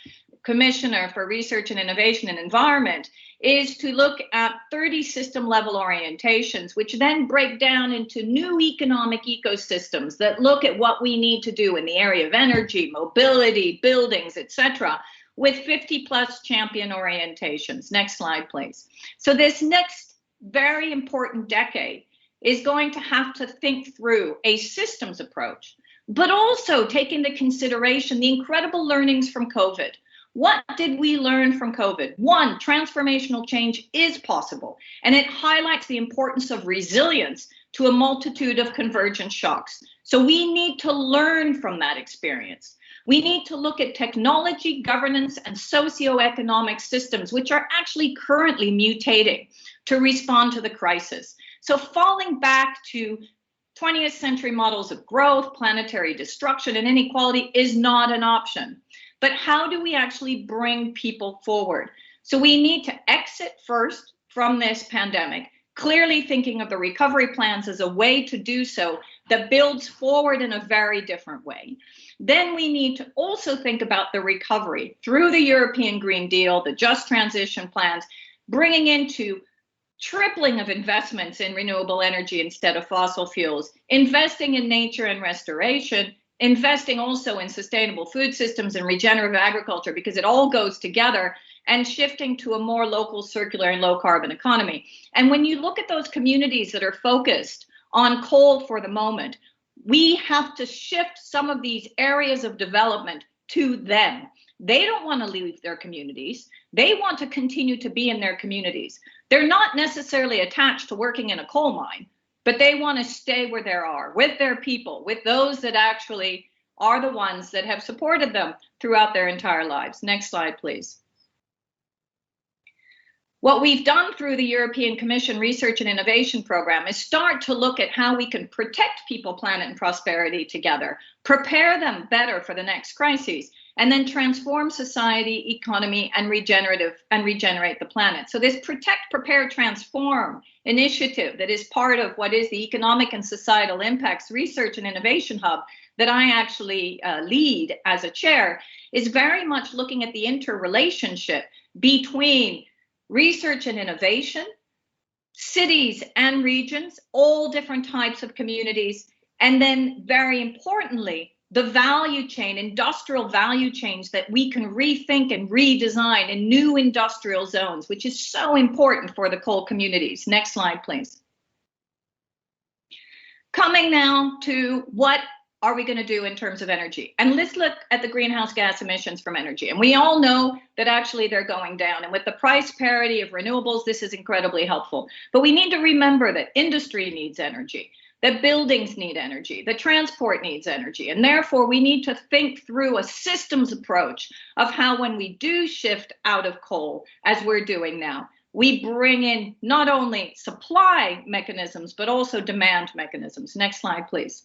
Commissioner for Research and Innovation and Environment, is to look at 30 system level orientations, which then break down into new economic ecosystems that look at what we need to do in the area of energy, mobility, buildings, etc., with 50 plus champion orientations. Next slide, please. So this next very important decade is going to have to think through a systems approach, but also take into consideration the incredible learnings from COVID. What did we learn from COVID? One, transformational change is possible, and it highlights the importance of resilience to a multitude of convergent shocks. So we need to learn from that experience. We need to look at technology, governance, and socioeconomic systems, which are actually currently mutating to respond to the crisis. So falling back to 20th century models of growth, planetary destruction, and inequality is not an option. But how do we actually bring people forward? So we need to exit first from this pandemic, clearly thinking of the recovery plans as a way to do so that builds forward in a very different way. Then we need to also think about the recovery through the European Green Deal, the just transition plans, bringing into tripling of investments in renewable energy instead of fossil fuels, investing in nature and restoration, investing also in sustainable food systems and regenerative agriculture, because it all goes together, and shifting to a more local, circular, and low carbon economy. And when you look at those communities that are focused on coal for the moment, we have to shift some of these areas of development to them. They don't want to leave their communities. They want to continue to be in their communities. They're not necessarily attached to working in a coal mine, but they want to stay where they are, with their people, with those that actually are the ones that have supported them throughout their entire lives. Next slide, please. What we've done through the European Commission Research and Innovation Program is start to look at how we can protect people, planet, and prosperity together, prepare them better for the next crises, and then transform society, economy, and regenerate the planet. So this Protect, Prepare, Transform initiative that is part of what is the Economic and Societal Impacts Research and Innovation Hub that I actually lead as a chair is very much looking at the interrelationship between research and innovation, cities and regions, all different types of communities, and then very importantly, the value chain, industrial value chains that we can rethink and redesign in new industrial zones, which is so important for the coal communities. Next slide, please. Coming now to what are we going to do in terms of energy? And let's look at the greenhouse gas emissions from energy. And we all know that actually they're going down. And with the price parity of renewables, this is incredibly helpful. But we need to remember that industry needs energy, that buildings need energy, that transport needs energy. And therefore, we need to think through a systems approach of how when we do shift out of coal, as we're doing now, we bring in not only supply mechanisms, but also demand mechanisms. Next slide, please.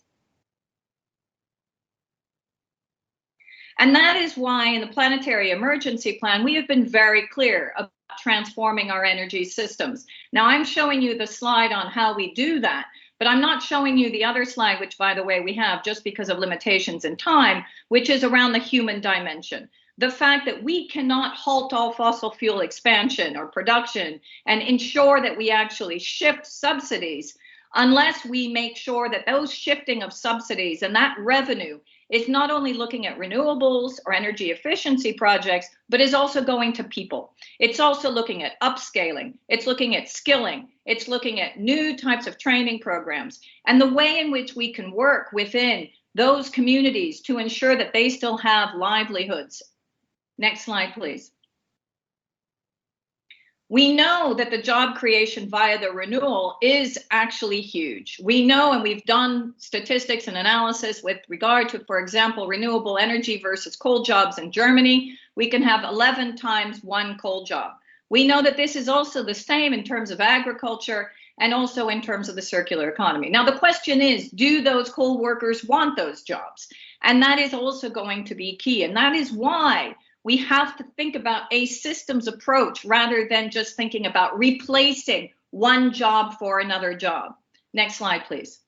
And that is why in the Planetary Emergency Plan, we have been very clear about transforming our energy systems. Now, I'm showing you the slide on how we do that, but I'm not showing you the other slide, which, by the way, we have just because of limitations in time, which is around the human dimension. The fact that we cannot halt all fossil fuel expansion or production and ensure that we actually shift subsidies unless we make sure that those shifting of subsidies and that revenue is not only looking at renewables or energy efficiency projects, but is also going to people. It's also looking at upscaling. It's looking at skilling. It's looking at new types of training programs and the way in which we can work within those communities to ensure that they still have livelihoods. Next slide, please. We know that the job creation via the renewal is actually huge. We know, and we've done statistics and analysis with regard to, for example, renewable energy versus coal jobs in Germany. We can have 11 times one coal job. We know that this is also the same in terms of agriculture and also in terms of the circular economy. Now, the question is, do those coal workers want those jobs? And that is also going to be key. And that is why we have to think about a systems approach rather than just thinking about replacing one job for another job. Next slide, please.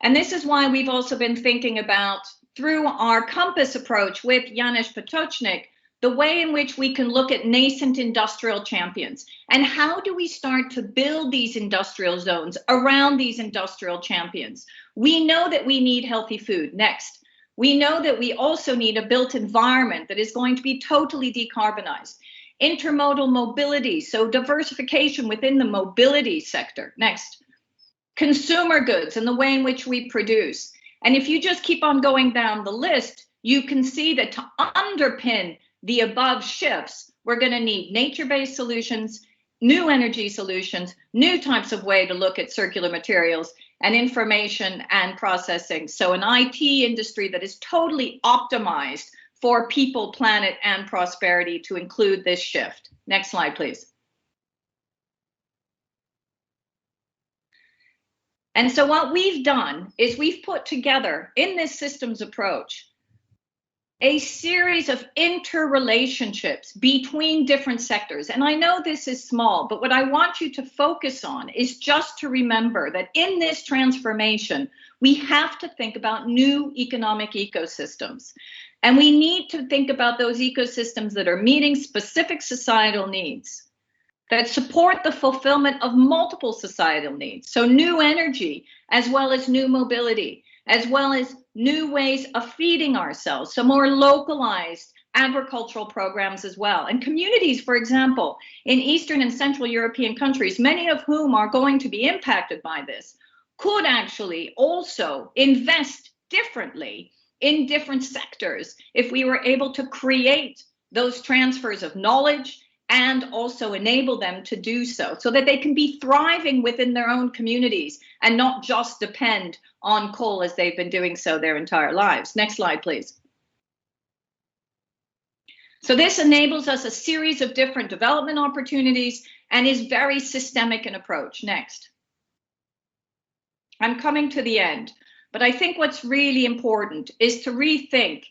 And this is why we've also been thinking about, through our compass approach with Janusz Potocznik, the way in which we can look at nascent industrial champions. And how do we start to build these industrial zones around these industrial champions? We know that we need healthy food. Next. We know that we also need a built environment that is going to be totally decarbonized. Intermodal mobility, so diversification within the mobility sector. Next. Consumer goods and the way in which we produce. And if you just keep on going down the list, you can see that to underpin the above shifts, we're going to need nature-based solutions, new energy solutions, new types of way to look at circular materials, and information and processing. So an IT industry that is totally optimized for people, planet, and prosperity to include this shift. Next slide, please. And so what we've done is we've put together in this systems approach a series of interrelationships between different sectors. And I know this is small, but what I want you to focus on is just to remember that in this transformation, we have to think about new economic ecosystems. And we need to think about those ecosystems that are meeting specific societal needs, that support the fulfillment of multiple societal needs. So new energy, as well as new mobility, as well as new ways of feeding ourselves, so more localized agricultural programs as well. And communities, for example, in Eastern and Central European countries, many of whom are going to be impacted by this, could actually also invest differently in different sectors if we were able to create those transfers of knowledge and also enable them to do so that they can be thriving within their own communities and not just depend on coal as they've been doing so their entire lives. Next slide, please. So this enables us a series of different development opportunities and is very systemic in approach. Next. I'm coming to the end, but I think what's really important is to rethink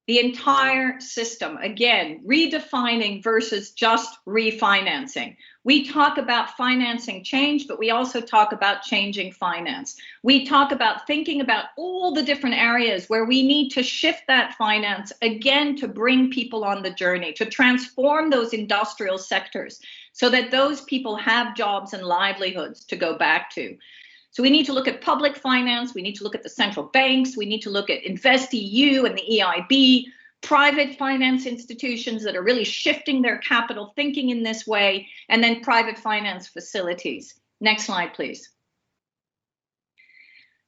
the entire system. Again, redefining versus just refinancing. We talk about financing change, but we also talk about changing finance. We talk about thinking about all the different areas where we need to shift that finance, again, to bring people on the journey, to transform those industrial sectors so that those people have jobs and livelihoods to go back to. So we need to look at public finance, we need to look at the central banks, we need to look at InvestEU and the EIB, private finance institutions that are really shifting their capital thinking in this way, and then private finance facilities. Next slide, please.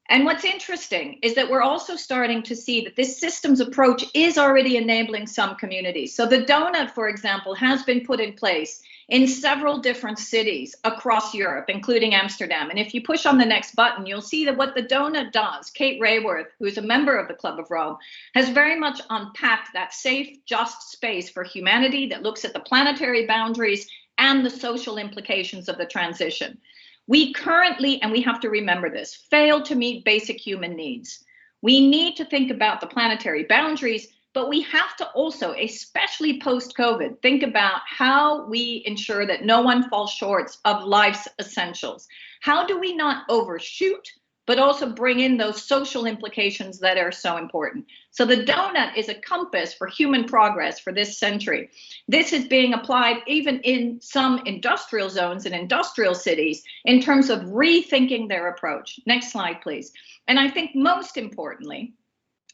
And what's interesting is that we're also starting to see that this systems approach is already enabling some communities. So the donut, for example, has been put in place in several different cities across Europe, including Amsterdam. And if you push on the next button, you'll see that what the donut does, Kate Rayworth, who is a member of the Club of Rome, has very much unpacked that safe, just space for humanity that looks at the planetary boundaries and the social implications of the transition. We currently, and we have to remember this, fail to meet basic human needs. We need to think about the planetary boundaries, but we have to also, especially post-COVID, think about how we ensure that no one falls short of life's essentials. How do we not overshoot, but also bring in those social implications that are so important? So the donut is a compass for human progress for this century. This is being applied even in some industrial zones and industrial cities in terms of rethinking their approach. Next slide, please. And I think most importantly,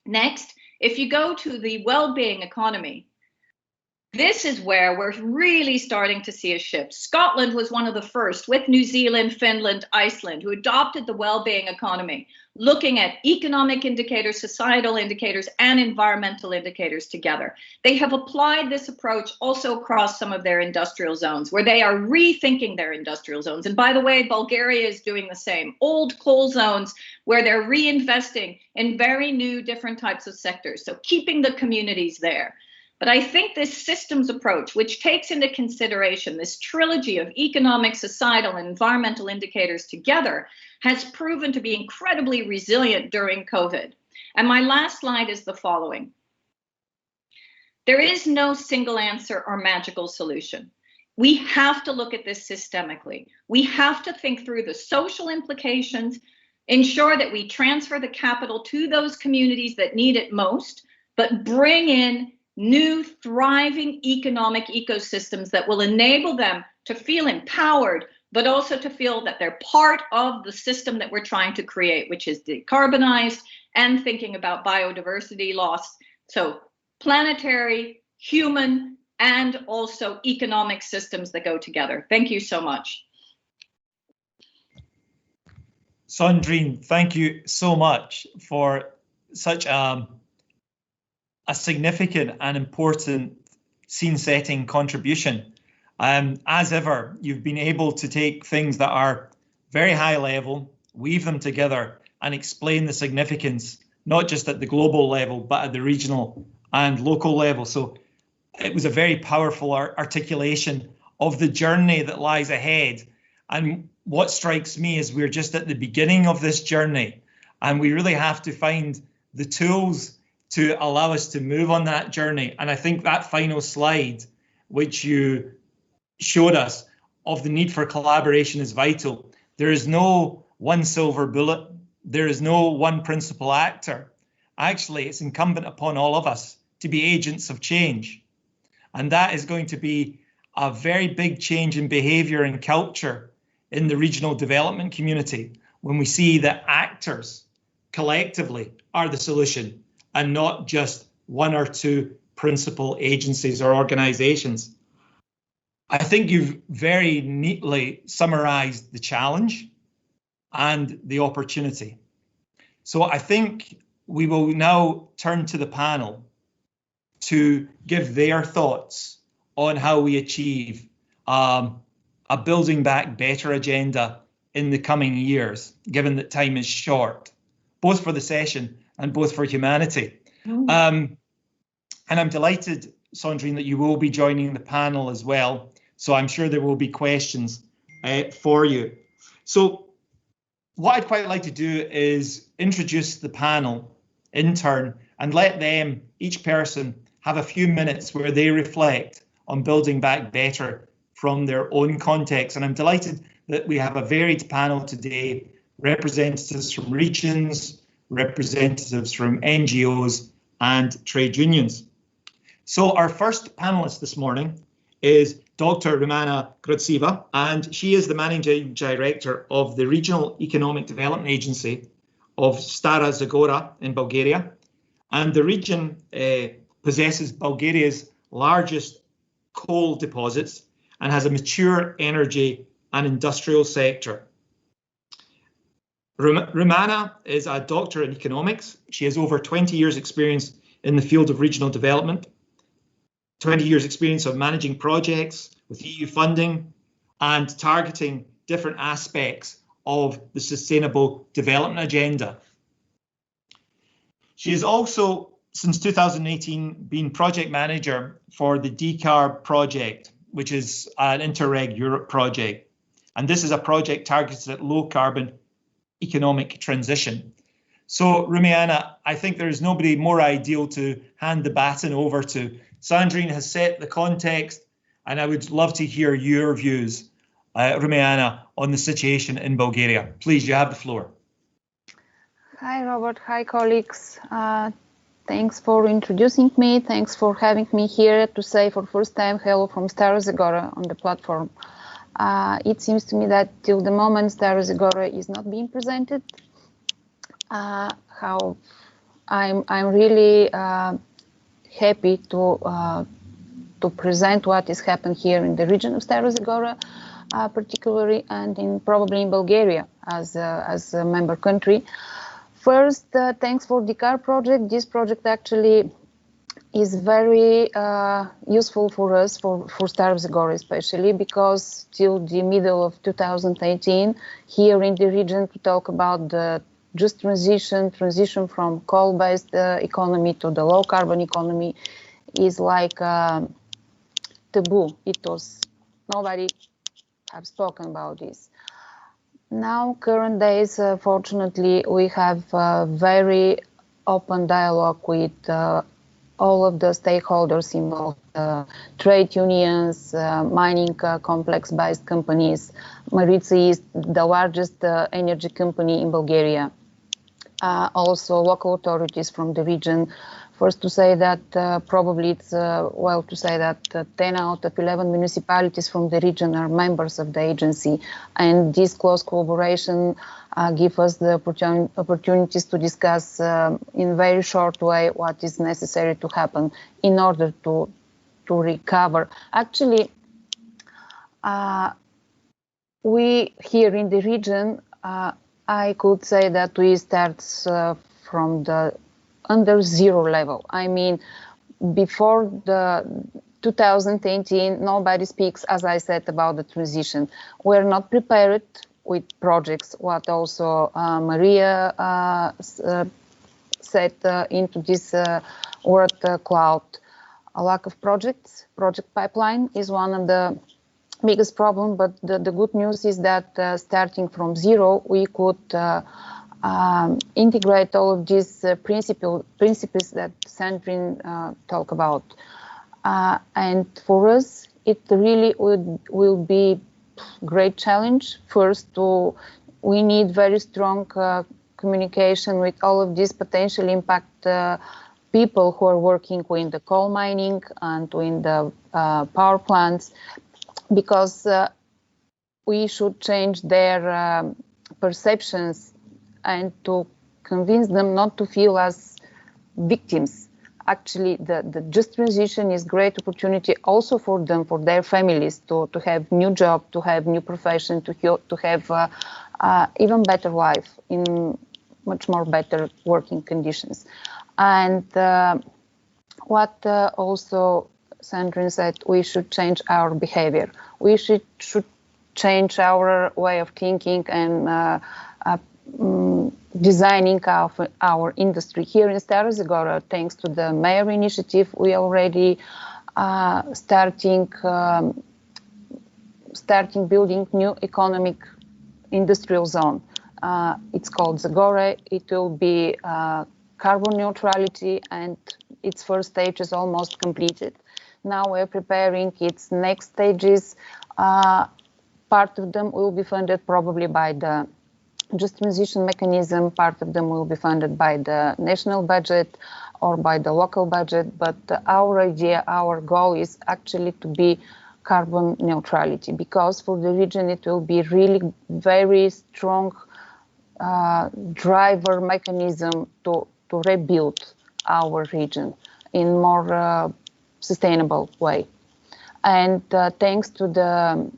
next, if you go to the well-being economy, this is where we're really starting to see a shift. Scotland was one of the first, with New Zealand, Finland, Iceland, who adopted the well-being economy, looking at economic indicators, societal indicators, and environmental indicators together. They have applied this approach also across some of their industrial zones, where they are rethinking their industrial zones. And by the way, Bulgaria is doing the same. Old coal zones where they're reinvesting in very new different types of sectors, so keeping the communities there. But I think this systems approach, which takes into consideration this trilogy of economic, societal, and environmental indicators together, has proven to be incredibly resilient during COVID. And my last slide is the following. There is no single answer or magical solution. We have to look at this systemically. We have to think through the social implications, ensure that we transfer the capital to those communities that need it most, but bring in new thriving economic ecosystems that will enable them to feel empowered, but also to feel that they're part of the system that we're trying to create, which is decarbonized and thinking about biodiversity loss. So planetary, human, and also economic systems that go together. Thank you so much. Sandrine, thank you so much for such a significant and important scene-setting contribution. As ever, you've been able to take things that are very high level, weave them together, and explain the significance, not just at the global level, but at the regional and local level. So it was a very powerful articulation of the journey that lies ahead. And what strikes me is we're just at the beginning of this journey, and we really have to find the tools to allow us to move on that journey. And I think that final slide, which you showed us, of the need for collaboration is vital. There is no one silver bullet. There is no one principal actor. Actually, it's incumbent upon all of us to be agents of change. And that is going to be a very big change in behavior and culture in the regional development community when we see that actors collectively are the solution, and not just one or two principal agencies or organizations. I think you've very neatly summarized the challenge and the opportunity. So I think we will now turn to the panel to give their thoughts on how we achieve a Building Back Better agenda in the coming years, given that time is short, both for the session and both for humanity. And I'm delighted, Sandrine, that you will be joining the panel as well. So I'm sure there will be questions for you. So what I'd quite like to do is introduce the panel in turn and let them, each person, have a few minutes where they reflect on building back better from their own context. And I'm delighted that we have a varied panel today, representatives from regions, representatives from NGOs and trade unions. So our first panelist this morning is Dr. Rumyana Grozeva, and she is the Managing Director of the Regional Economic Development Agency of Stara Zagora in Bulgaria. And the region possesses Bulgaria's largest coal deposits and has a mature energy and industrial sector. Rumyana is a doctor in economics. She has over 20 years experience in the field of regional development, 20 years experience of managing projects, with EU funding and targeting different aspects of the Sustainable Development Agenda. She has also, since 2018, been project manager for the Decarb project, which is an Interreg Europe project. And this is a project targeted at low carbon economic transition. So Rumyana, I think there is nobody more ideal to hand the baton over to. Sandrine has set the context, and I would love to hear your views, Rumyana, on the situation in Bulgaria. Please, you have the floor. Hi, Robert. Hi, colleagues. Thanks for introducing me. Thanks for having me here to say for the first time hello from Stara Zagora on the platform. It seems to me that till the moment Stara Zagora is not being presented. How I'm really happy to present what is happening here in the region of Stara Zagora, particularly, and probably in Bulgaria as a member country. First, thanks for the Decarb project. This project actually is very useful for us, for Stara Zagora especially, because till the middle of 2018, here in the region, to talk about the just transition from coal-based economy to the low-carbon economy is like taboo. It was, nobody have spoken about this. Now, current days, fortunately, we have a very open dialogue with all of the stakeholders involved, trade unions, mining complex-based companies. Maritsa is the largest energy company in Bulgaria. Also, local authorities from the region. First, to say that probably it's well to say that 10 out of 11 municipalities from the region are members of the agency, and this close collaboration gives us the opportunities to discuss in a very short way what is necessary to happen in order to recover. Actually, we here in the region, I could say that we start from the under zero level. I mean, before the 2018, nobody speaks, as I said, about the transition. We're not prepared with projects, what also Maria said into this word cloud. A lack of projects, project pipeline is one of the biggest problems, but the good news is that starting from zero, we could integrate all of these principles that Sandrine talked about. And for us, it really will be great challenge. First, we need very strong communication with all of these potential impact people who are working in the coal mining and in the power plants, because we should change their perceptions and to convince them not to feel as victims. Actually, the just transition is great opportunity also for them, for their families, to have new job, to have new profession, to have even better life in much more better working conditions. And what also Sandrine said, we should change our behavior. We should change our way of thinking and designing our industry. Here in Stara Zagora, thanks to the mayor initiative, we already starting building new economic industrial zone. It's called Zagora. It will be carbon neutrality, and its first stage is almost completed. Now we're preparing its next stages. Part of them will be funded probably by the just transition mechanism, part of them will be funded by the national budget or by the local budget, but our idea, our goal is actually to be carbon neutrality, because for the region it will be really very strong driver mechanism to rebuild our region in more sustainable way. And thanks to the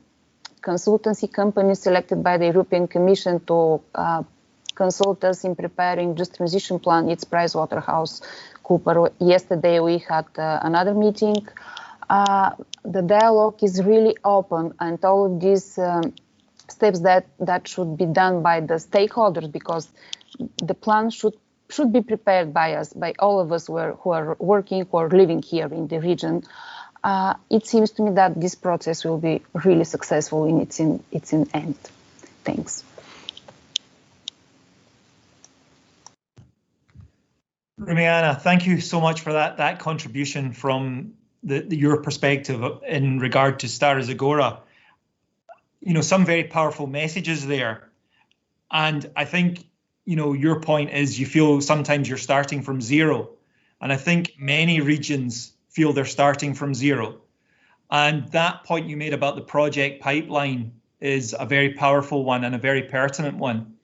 consultancy company selected by the European Commission to consult us in preparing just transition plan, it's PricewaterhouseCoopers. Yesterday we had another meeting. the dialogue is really open, and all of these steps that should be done by the stakeholders, because the plan should be prepared by us, by all of us who are working or living here in the region. It seems to me that this process will be really successful in its end. Thanks. Rumyana, thank you so much for that contribution from your perspective in regard to Stara Zagora. You know, some very powerful messages there. And I think, you know, your point is you feel sometimes you're starting from zero. And I think many regions feel they're starting from zero. And that point you made about the project pipeline is a very powerful one and a very pertinent one.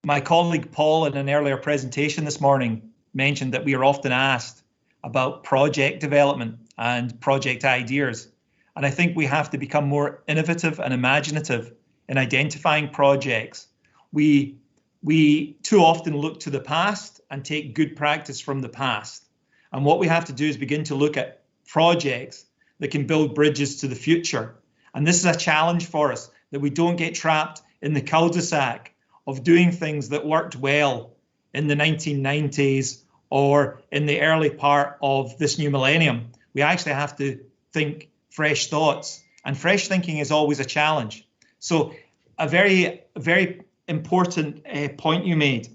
My colleague Paul, in an earlier presentation this morning, mentioned that we are often asked about project development and project ideas. And I think we have to become more innovative and imaginative in identifying projects. We too often look to the past and take good practice from the past. And what we have to do is begin to look at projects that can build bridges to the future. And this is a challenge for us, that we don't get trapped in the cul-de-sac of doing things that worked well in the 1990s or in the early part of this new millennium. We actually have to think fresh thoughts, and fresh thinking is always a challenge. So a very important point you made.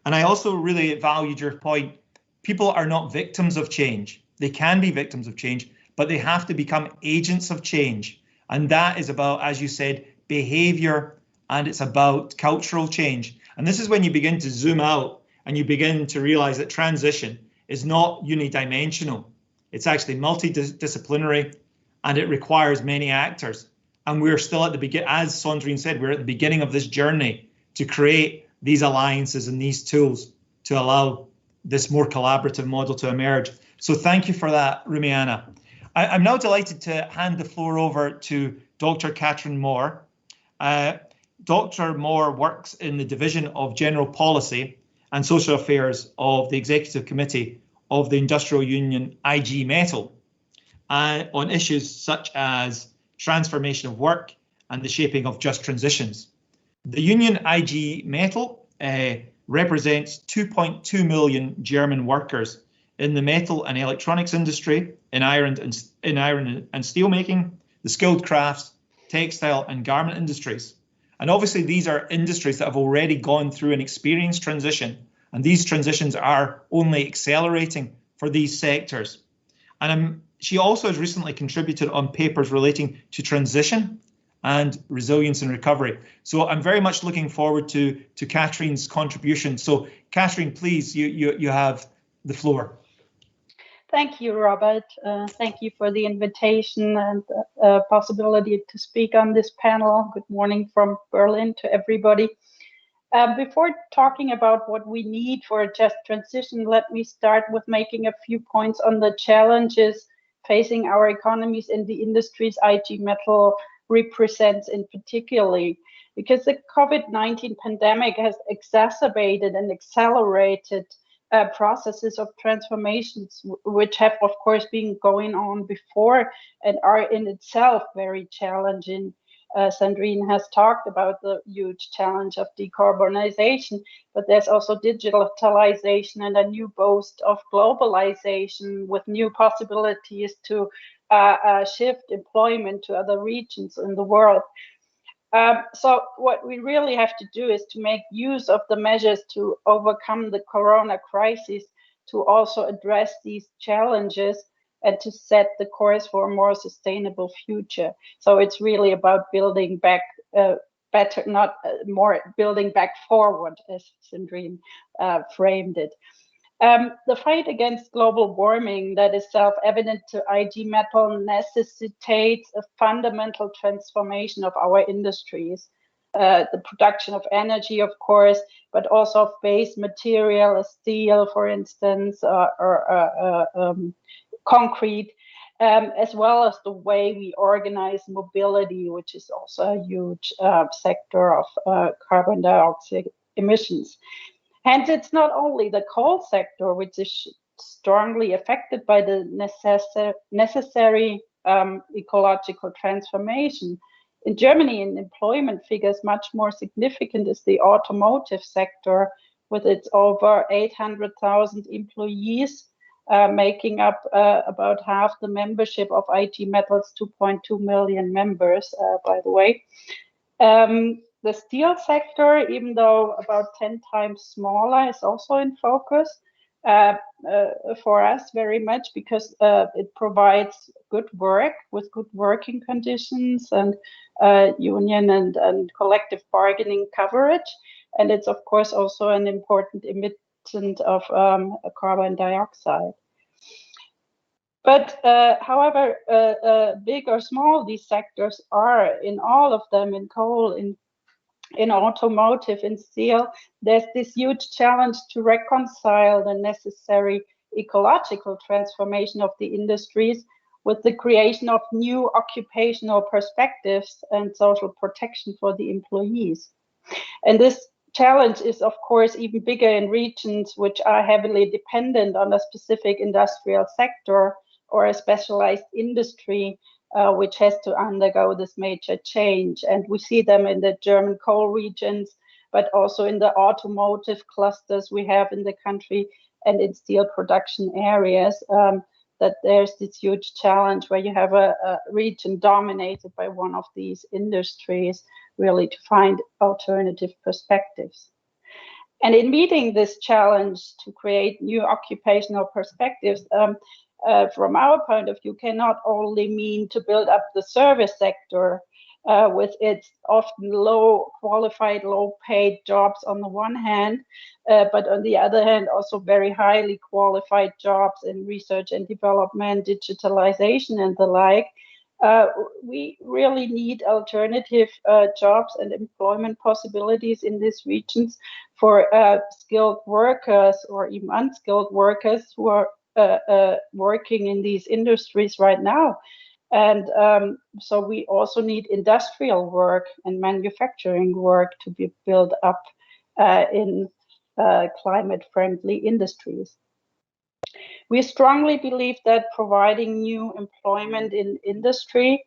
And I also really valued your point. People are not victims of change. They can be victims of change, but they have to become agents of change. And that is about, as you said, behavior, and it's about cultural change. And this is when you begin to zoom out and you begin to realize that transition is not unidimensional. It's actually multidisciplinary, and it requires many actors. And we're still at the beginning, as Sandrine said, we're at the beginning of this journey to create these alliances and these tools to allow this more collaborative model to emerge. So thank you for that, Rumyana. I'm now delighted to hand the floor over to Dr. Katrin Mohr. Dr. Mohr works in the Division of General Policy and Social Affairs of the Executive Committee of the Industrial Union IG Metall on issues such as transformation of work and the shaping of just transitions. The union IG Metall represents 2.2 million German workers in the metal and electronics industry, in iron and steelmaking, the skilled crafts, textile and garment industries. And obviously these are industries that have already gone through an experienced transition, and these transitions are only accelerating for these sectors. And she also has recently contributed on papers relating to transition and resilience and recovery. So I'm very much looking forward to Katrin's contribution. So Katrin, please, you have the floor. Thank you, Robert. Thank you for the invitation and possibility to speak on this panel. Good morning from Berlin to everybody. Before talking about what we need for a just transition, let me start with making a few points on the challenges facing our economies and the industries IG Metall represents in particularly, because the COVID-19 pandemic has exacerbated and accelerated processes of transformations, which have, of course, been going on before and are in itself very challenging. Sandrine has talked about the huge challenge of decarbonization, but there's also digitalization and a new boast of globalization with new possibilities to shift employment to other regions in the world. So what we really have to do is to make use of the measures to overcome the corona crisis, to also address these challenges and to set the course for a more sustainable future. So it's really about building back better, not more building back forward, as Sandrine framed it. The fight against global warming that is self-evident to IG Metall necessitates a fundamental transformation of our industries. The production of energy, of course, but also of base material, steel, for instance, or concrete, as well as the way we organize mobility, which is also a huge sector of carbon dioxide emissions. Hence, it's not only the coal sector which is strongly affected by the necessary ecological transformation. In Germany, in employment figures, much more significant is the automotive sector, with its over 800,000 employees, making up about half the membership of IG Metall's 2.2 million members, by the way. The steel sector, even though about 10 times smaller, is also in focus for us very much, because it provides good work with good working conditions and union and collective bargaining coverage. And it's, of course, also an important emittent of carbon dioxide. But however big or small these sectors are, in all of them, in coal, in automotive, in steel, there's this huge challenge to reconcile the necessary ecological transformation of the industries with the creation of new occupational perspectives and social protection for the employees. And this challenge is, of course, even bigger in regions which are heavily dependent on a specific industrial sector or a specialized industry, which has to undergo this major change. And we see them in the German coal regions, but also in the automotive clusters we have in the country and in steel production areas, that there's this huge challenge where you have a region dominated by one of these industries, really to find alternative perspectives. And in meeting this challenge to create new occupational perspectives, from our point of view, cannot only mean to build up the service sector with its often low qualified, low paid jobs on the one hand, but on the other hand, also very highly qualified jobs in research and development, digitalization and the like. We really need alternative jobs and employment possibilities in these regions for skilled workers or even unskilled workers who are working in these industries right now. And so we also need industrial work and manufacturing work to be built up in climate-friendly industries. We strongly believe that providing new employment in industry,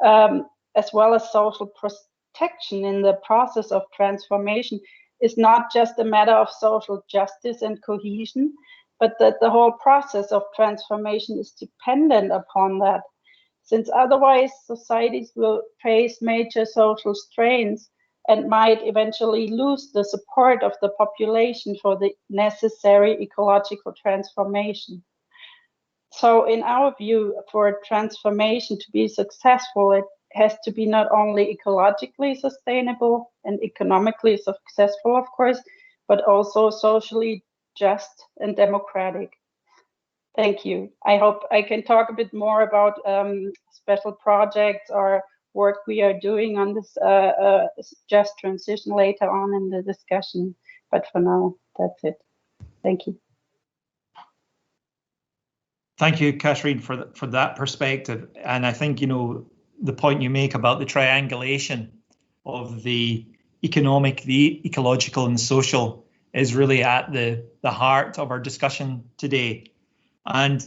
as well as social protection in the process of transformation, is not just a matter of social justice and cohesion, but that the whole process of transformation is dependent upon that, since otherwise societies will face major social strains and might eventually lose the support of the population for the necessary ecological transformation. So in our view, for transformation to be successful, it has to be not only ecologically sustainable and economically successful, of course, but also socially just and democratic. Thank you. I hope I can talk a bit more about special projects or work we are doing on this just transition later on in the discussion. But for now, that's it. Thank you. Thank you, Katrin, for that perspective. And I think, you know, the point you make about the triangulation of the economic, the ecological and social is really at the heart of our discussion today. And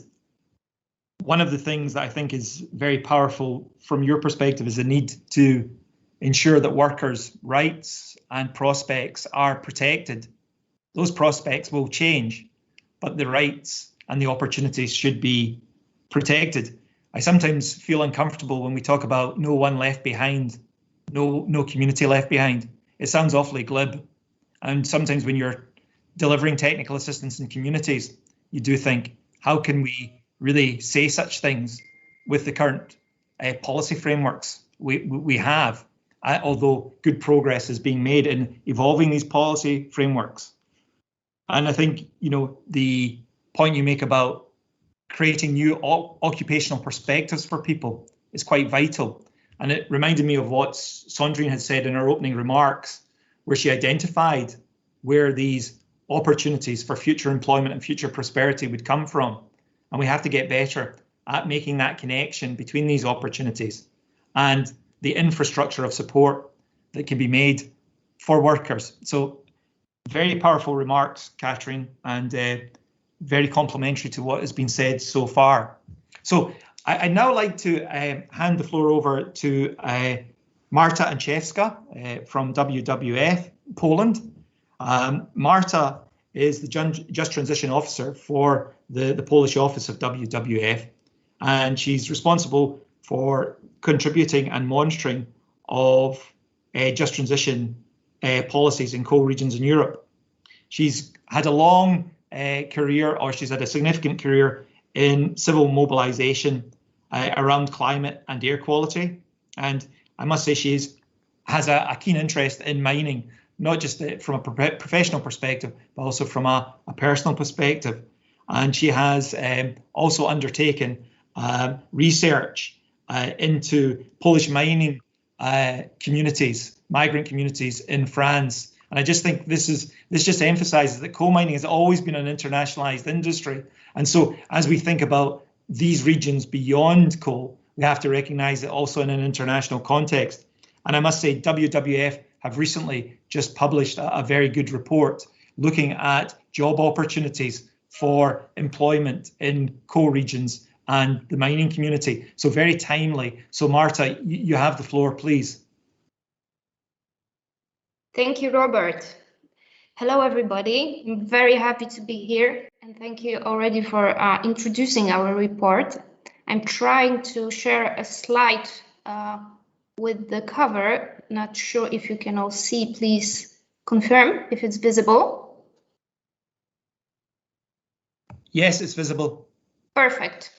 one of the things that I think is very powerful from your perspective is the need to ensure that workers' rights and prospects are protected. Those prospects will change, but the rights and the opportunities should be protected. I sometimes feel uncomfortable when we talk about no one left behind, no community left behind. It sounds awfully glib. And sometimes when you're delivering technical assistance in communities, you do think, how can we really say such things with the current policy frameworks we have, although good progress is being made in evolving these policy frameworks. And I think, you know, the point you make about creating new occupational perspectives for people is quite vital. And it reminded me of what Sandrine had said in her opening remarks, where she identified where these opportunities for future employment and future prosperity would come from. And we have to get better at making that connection between these opportunities and the infrastructure of support that can be made for workers. So very powerful remarks, Katrin, and very complementary to what has been said so far. So I'd now like to hand the floor over to Marta Anczewska from WWF Poland. Marta is the Just Transition Officer for the Polish office of WWF, and she's responsible for contributing and monitoring of just transition policies in coal regions in Europe. She's had a long career, or she's had a significant career in civil mobilization around climate and air quality. And I must say she has a keen interest in mining, not just from a professional perspective, but also from a personal perspective. And she has also undertaken research into Polish mining communities, migrant communities in France. And I just think this just emphasizes that coal mining has always been an internationalized industry. And so as we think about these regions beyond coal, we have to recognize it also in an international context. And I must say, WWF have recently just published a very good report looking at job opportunities for employment in coal regions and the mining community. So very timely. So Marta, you have the floor, please. Thank you, Robert. Hello, everybody. I'm very happy to be here, and thank you already for introducing our report. I'm trying to share a slide with the cover. Not sure if you can all see. Please confirm if it's visible. Yes, it's visible. Perfect.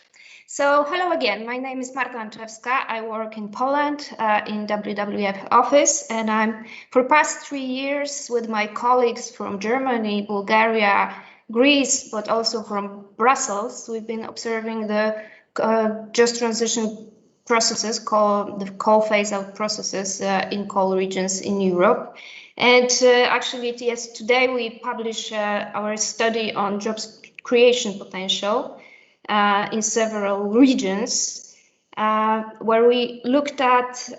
So hello again, my name is Marta Anczewska. I work in Poland in WWF office, and I'm for past 3 years with my colleagues from Germany, Bulgaria, Greece, but also from Brussels. We've been observing the just transition processes, the coal phase out processes in coal regions in Europe. And actually, yes, today we publish our study on jobs creation potential in several regions, where we looked at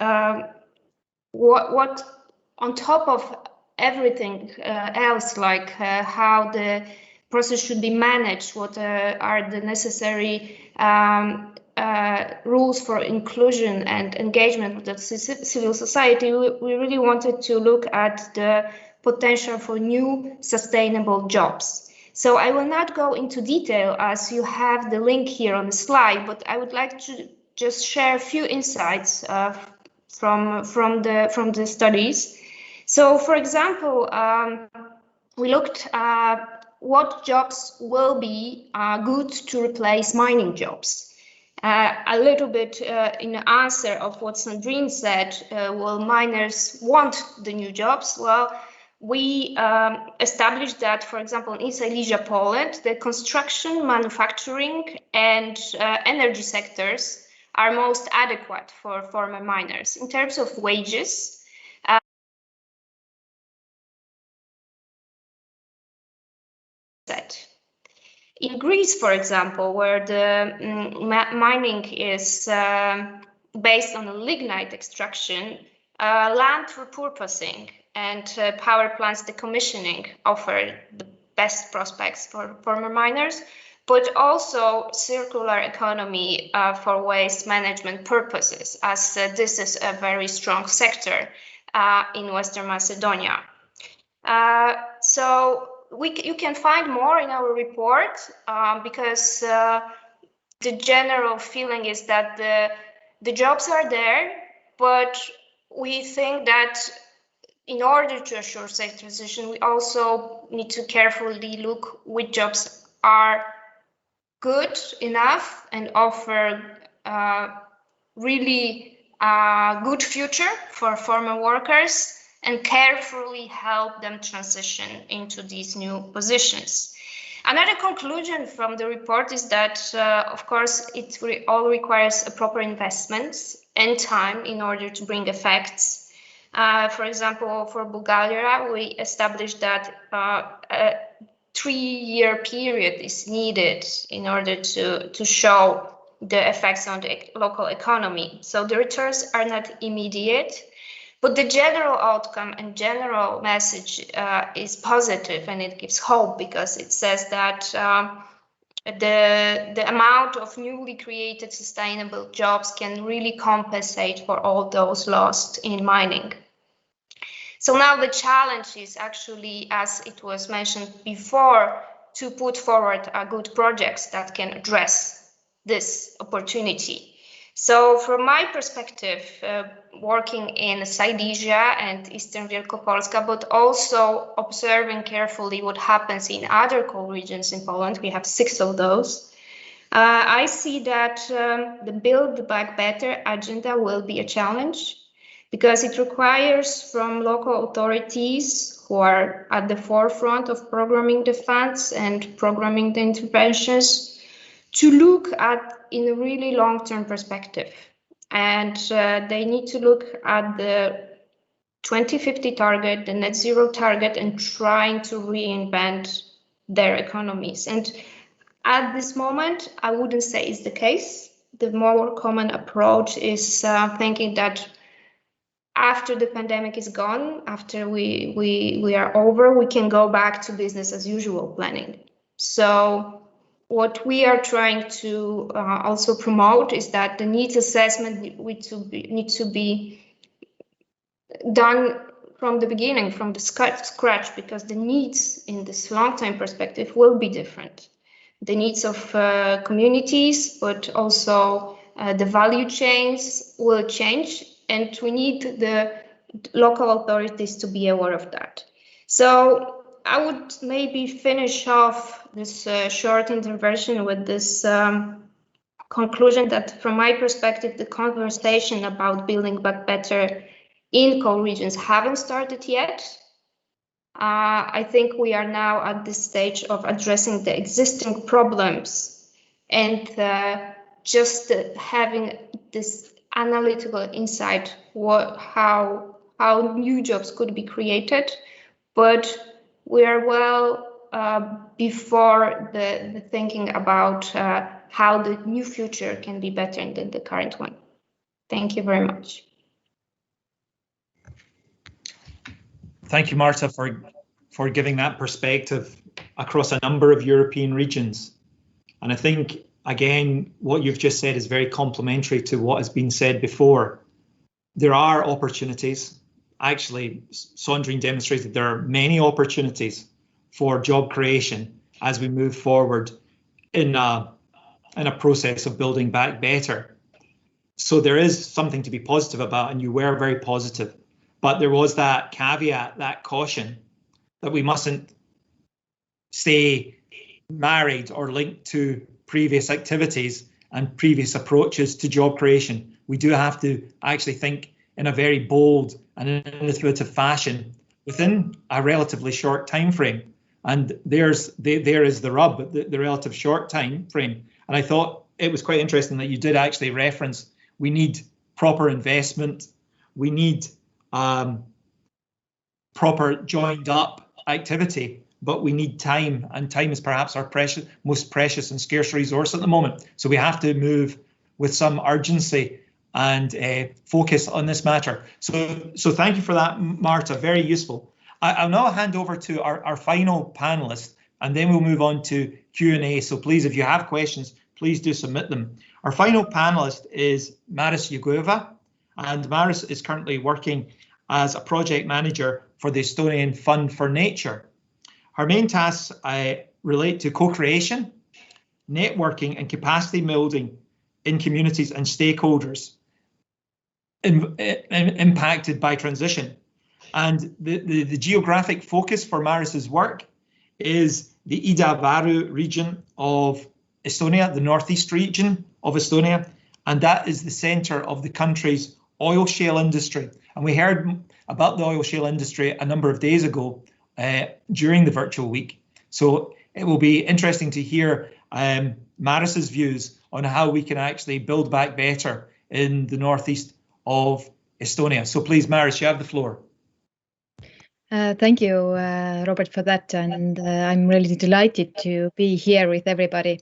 what on top of everything else, like how the process should be managed, what are the necessary rules for inclusion and engagement with the civil society. We really wanted to look at the potential for new sustainable jobs. So I will not go into detail as you have the link here on the slide, but I would like to just share a few insights from the studies. So, for example, we looked at what jobs will be good to replace mining jobs. A little bit in answer of what Sandrine said, will miners want the new jobs? Well, we established that, for example, in Silesia, Poland, the construction, manufacturing, and energy sectors are most adequate for former miners. In terms of wages, in Greece, for example, where the mining is based on lignite extraction, land repurposing and power plants decommissioning offer the best prospects for former miners, but also circular economy for waste management purposes, as this is a very strong sector in Western Macedonia. So you can find more in our report because the general feeling is that the jobs are there, but we think that in order to assure safe transition, we also need to carefully look which jobs are good enough and offer really good future for former workers, and carefully help them transition into these new positions. Another conclusion from the report is that, of course, it all requires a proper investment and time in order to bring effects. For example, for Bulgaria, we established that a 3-year period is needed in order to show the effects on the local economy. So the returns are not immediate, but the general outcome and general message is positive, and it gives hope, because it says that the amount of newly created sustainable jobs can really compensate for all those lost in mining. So now the challenge is actually, as it was mentioned before, to put forward good projects that can address this opportunity. So from my perspective, working in Silesia and Eastern Wielkopolska, but also observing carefully what happens in other coal regions in Poland, we have 6 of those, I see that the Build Back Better agenda will be a challenge, because it requires from local authorities who are at the forefront of programming the funds and programming the interventions to look at in a really long-term perspective. And they need to look at the 2050 target, the net zero target, and trying to reinvent their economies. And at this moment, I wouldn't say it's the case. The more common approach is thinking that after the pandemic is gone, after we are over, we can go back to business as usual planning. So what we are trying to also promote is that the needs assessment need to be done from the beginning, from the scratch, because the needs in this long-term perspective will be different. The needs of communities, but also the value chains will change, and we need the local authorities to be aware of that. So I would maybe finish off this short intervention with this conclusion that, from my perspective, the conversation about building back better in coal regions haven't started yet. I think we are now at this stage of addressing the existing problems and just having this analytical insight how new jobs could be created, but we are well before the thinking about how the new future can be better than the current one. Thank you very much. Thank you, Marta, for giving that perspective across a number of European regions. And I think, again, what you've just said is very complementary to what has been said before. There are opportunities. Actually, Sandrine demonstrated there are many opportunities for job creation as we move forward in a process of building back better. So there is something to be positive about, and you were very positive. But there was that caveat, that caution, that we mustn't stay married or linked to previous activities and previous approaches to job creation. We do have to actually think in a very bold and innovative fashion within a relatively short time frame. And there is the rub, the relative short time frame. And I thought it was quite interesting that you did actually reference we need proper investment, we need proper joined up activity, but we need time, and time is perhaps our most precious and scarce resource at the moment. So we have to move with some urgency and focus on this matter. So thank you for that, Marta, very useful. I'll now hand over to our final panelist, and then we'll move on to Q&A. So please, if you have questions, please do submit them. Our final panelist is Maris Jõgeva, and Maris is currently working as a project manager for the Estonian Fund for Nature. Her main tasks relate to co-creation, networking and capacity building in communities and stakeholders impacted by transition. And the geographic focus for Maris's work is the Ida-Varu region of Estonia, the northeast region of Estonia, and that is the centre of the country's oil shale industry. And we heard about the oil shale industry a number of days ago during the virtual week. So it will be interesting to hear Maris's views on how we can actually build back better in the northeast of Estonia. So please, Maris, you have the floor. Thank you, Robert, for that. And I'm really delighted to be here with everybody.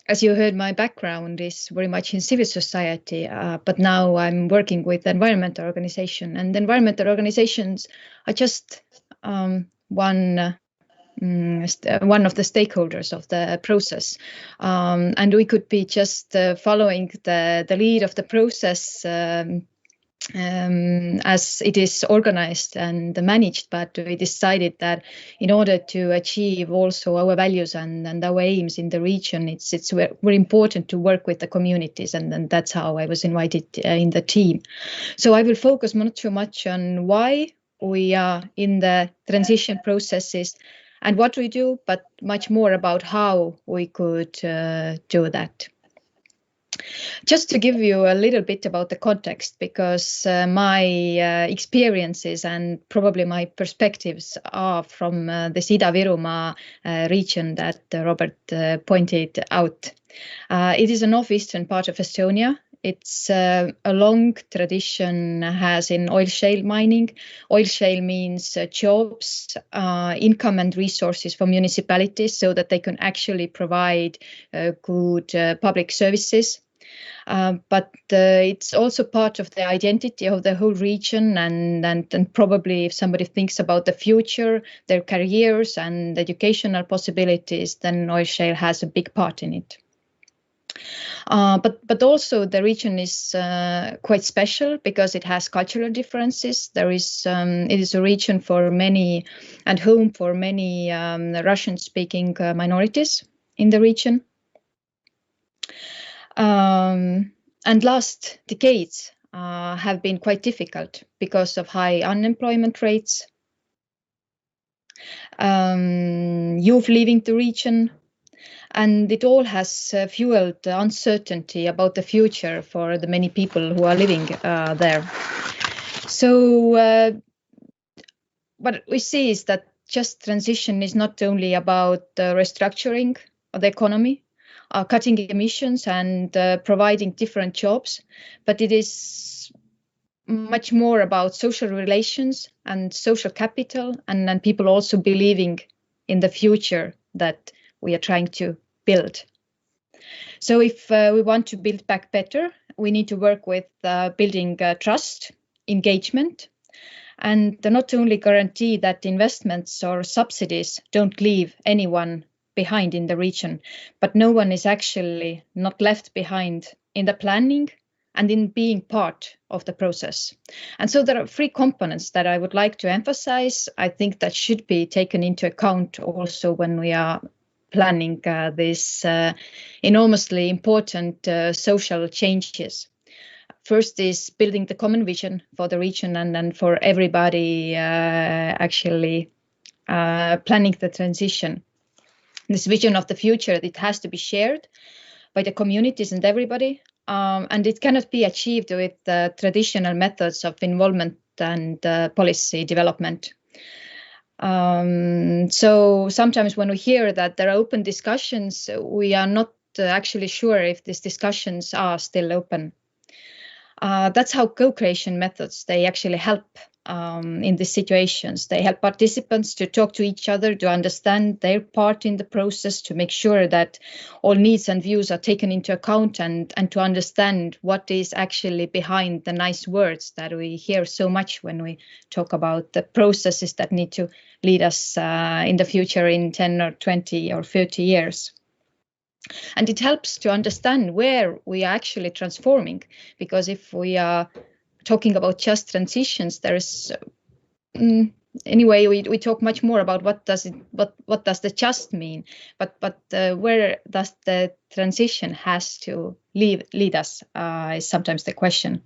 As you heard, my background is very much in civil society, but now I'm working with environmental organizations. And environmental organizations are just one one of the stakeholders of the process, and we could be just following the lead of the process as it is organized and managed. But we decided that in order to achieve also our values and our aims in the region, it's very important to work with the communities, and that's how I was invited in the team. So I will focus not too much on why we are in the transition processes and what we do, but much more about how we could do that. Just to give you a little bit about the context, because my experiences and probably my perspectives are from this Ida-Virumaa region that Robert pointed out. It is a northeastern part of Estonia. It's a long tradition has in oil shale mining. Oil shale means jobs, income and resources for municipalities so that they can actually provide good public services. But it's also part of the identity of the whole region, and probably if somebody thinks about the future, their careers and educational possibilities, then oil shale has a big part in it. But also the region is quite special because it has cultural differences. It is a region for many and home for many Russian-speaking minorities in the region. And last decades have been quite difficult because of high unemployment rates, youth leaving the region, and it all has fueled uncertainty about the future for the many people who are living there. So what we see is that just transition is not only about restructuring of the economy, cutting emissions and providing different jobs, but it is much more about social relations and social capital, and people also believing in the future that we are trying to build. So if we want to build back better, we need to work with building trust, engagement, and not only guarantee that investments or subsidies don't leave anyone behind in the region, but no one is actually not left behind in the planning and in being part of the process. And so there are three components that I would like to emphasize. I think that should be taken into account also when we are planning these enormously important social changes. First is building the common vision for the region and for everybody actually planning the transition. This vision of the future, it has to be shared by the communities and everybody, and it cannot be achieved with traditional methods of involvement and policy development. So sometimes when we hear that there are open discussions, we are not actually sure if these discussions are still open. That's how co-creation methods, they actually help in these situations. They help participants to talk to each other, to understand their part in the process, to make sure that all needs and views are taken into account, and to understand what is actually behind the nice words that we hear so much when we talk about the processes that need to lead us in the future in 10 or 20 or 30 years. And it helps to understand where we are actually transforming, because if we are talking about just transitions, there is anyway we talk much more about what does the just mean, but where does the transition has to lead us is sometimes the question.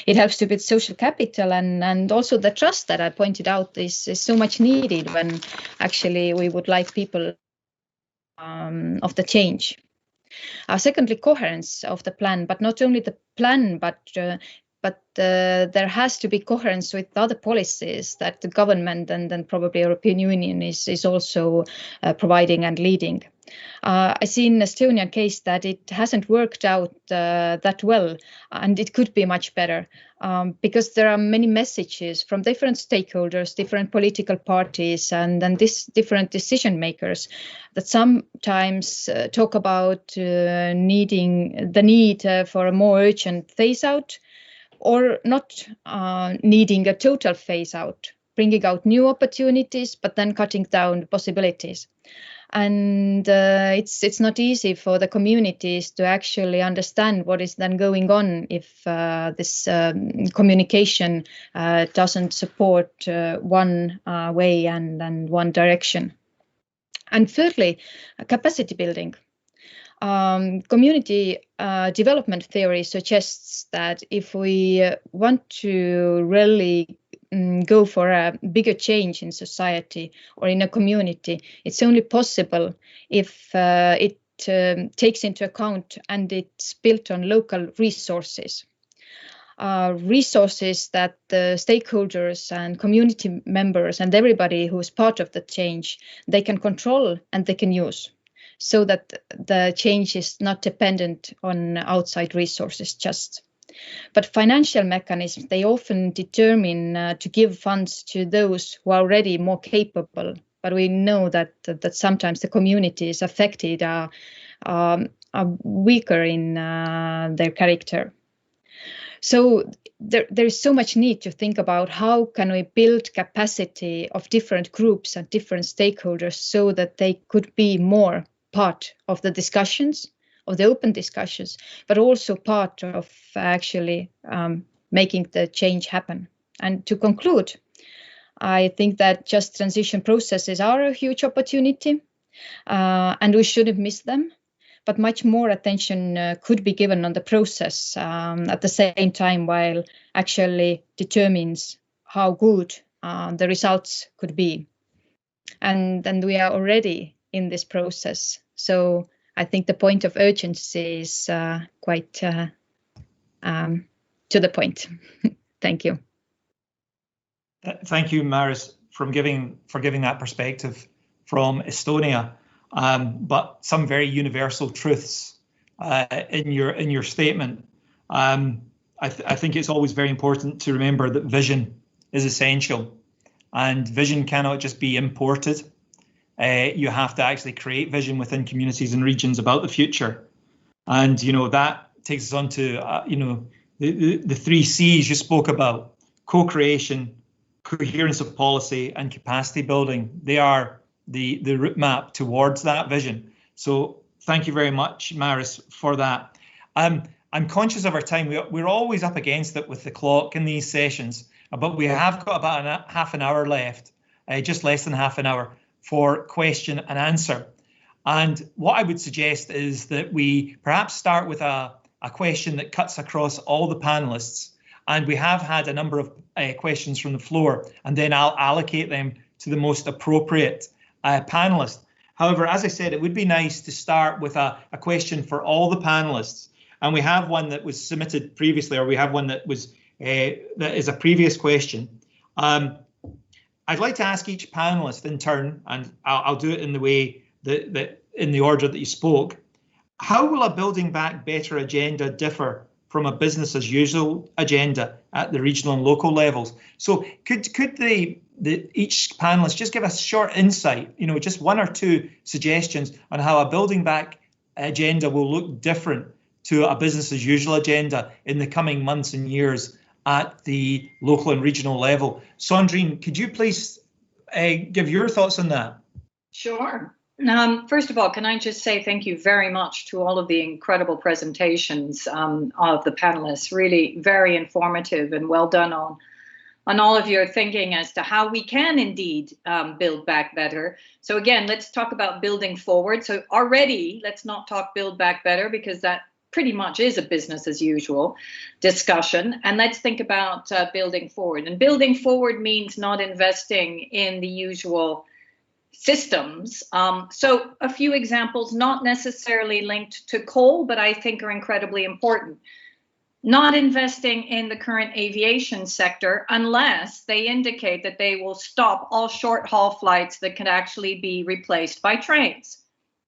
It helps to build social capital, and also the trust that I pointed out is so much needed when actually we would like people of the change. Secondly, coherence of the plan, but not only the plan, but there has to be coherence with other policies that the government and then probably European Union is also providing and leading. I see in Estonian case that it hasn't worked out that well, and it could be much better because there are many messages from different stakeholders, different political parties, and these different decision makers that sometimes talk about the need for a more urgent phase out, or not needing a total phase out, bringing out new opportunities, but then cutting down possibilities. And it's not easy for the communities to actually understand what is then going on if this communication doesn't support one way and one direction. And thirdly, capacity building. Community development theory suggests that if we want to really go for a bigger change in society or in a community, it's only possible if it takes into account and it's built on local resources. Resources that the stakeholders and community members and everybody who's part of the change, they can control and they can use, so that the change is not dependent on outside resources just. But financial mechanisms, they often determine to give funds to those who are already more capable. But we know that sometimes the communities affected are weaker in their character. So there is so much need to think about how can we build capacity of different groups and different stakeholders so that they could be more part of the discussions, of the open discussions, but also part of actually making the change happen. And to conclude, I think that just transition processes are a huge opportunity and we shouldn't miss them, but much more attention could be given on the process at the same time, while actually determines how good the results could be. And we are already in this process. So I think the point of urgency is quite to the point. Thank you. Thank you, Maris, for giving that perspective from Estonia, but some very universal truths in your statement. I think it's always very important to remember that vision is essential, and vision cannot just be imported. You have to actually create vision within communities and regions about the future. And, that takes us on to, the 3 C's you spoke about: co-creation, coherence of policy, and capacity building. They are the route map towards that vision. So thank you very much, Maris, for that. I'm conscious of our time. We're always up against it with the clock in these sessions, but we have got about half an hour left, just less than half an hour, for question and answer. And what I would suggest is that we perhaps start with a question that cuts across all the panelists. And we have had a number of questions from the floor, and then I'll allocate them to the most appropriate panelist. However, as I said, it would be nice to start with a question for all the panelists. And we have one that was submitted previously, or we have one that was that is a previous question. I'd like to ask each panelist in turn, and I'll do it in the way that in the order that you spoke. How will a Building Back Better agenda differ from a business as usual agenda at the regional and local levels? So could each panelist just give us short insight, just 1 or 2 suggestions on how a Building Back agenda will look different to a business as usual agenda in the coming months and years at the local and regional level? Sandrine, could you please give your thoughts on that? Sure. First of all, can I just say thank you very much to all of the incredible presentations of the panelists. Really very informative and well done on all of your thinking as to how we can indeed build back better. So again, let's talk about building forward. So already, let's not talk build back better, because that pretty much is a business as usual discussion. And let's think about building forward. And building forward means not investing in the usual systems. So a few examples, not necessarily linked to coal, but I think are incredibly important. Not investing in the current aviation sector unless they indicate that they will stop all short haul flights that can actually be replaced by trains.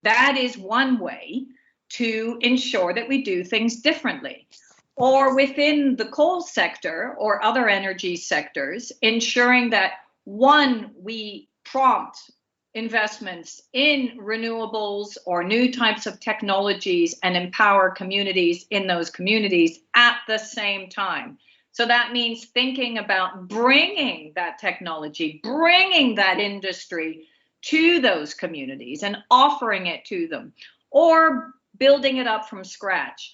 That is one way to ensure that we do things differently. Or within the coal sector or other energy sectors, ensuring that, one, we prompt investments in renewables or new types of technologies and empower communities in those communities at the same time. So that means thinking about bringing that technology, bringing that industry to those communities and offering it to them, or building it up from scratch.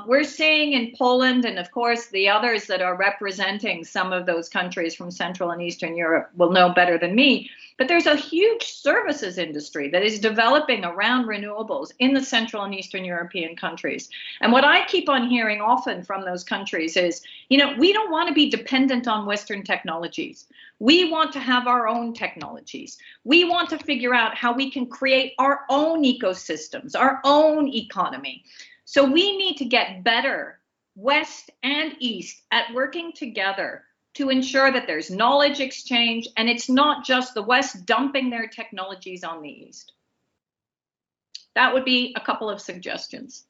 We're seeing in Poland, and of course the others that are representing some of those countries from Central and Eastern Europe will know better than me, but there's a huge services industry that is developing around renewables in the Central and Eastern European countries. And what I keep on hearing often from those countries is, you know, we don't want to be dependent on Western technologies. We want to have our own technologies. We want to figure out how we can create our own ecosystems, our own economy. So we need to get better, West and East, at working together to ensure that there's knowledge exchange, and it's not just the West dumping their technologies on the East. That would be a couple of suggestions.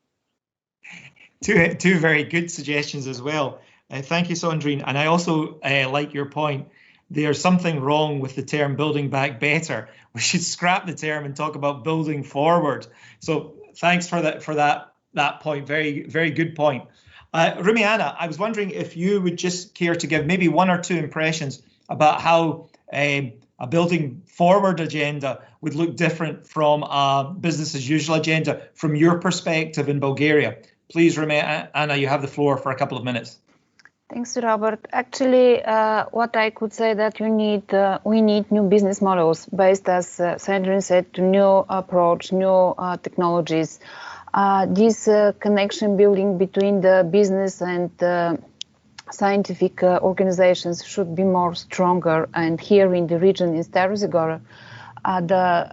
Two very good suggestions as well. Thank you, Sandrine. And I also like your point. There's something wrong with the term building back better. We should scrap the term and talk about building forward. So thanks for that point. Very, very good point. Rumyana, I was wondering if you would just care to give maybe one or two impressions about how a building forward agenda would look different from a business as usual agenda from your perspective in Bulgaria. Please, Rumyana, you have the floor for a couple of minutes. Thanks, Robert. Actually, what I could say that we need new business models based, as Sandrine said, to new approach, new technologies. This connection building between the business and scientific organizations should be more stronger. And here in the region in Stara Zagora,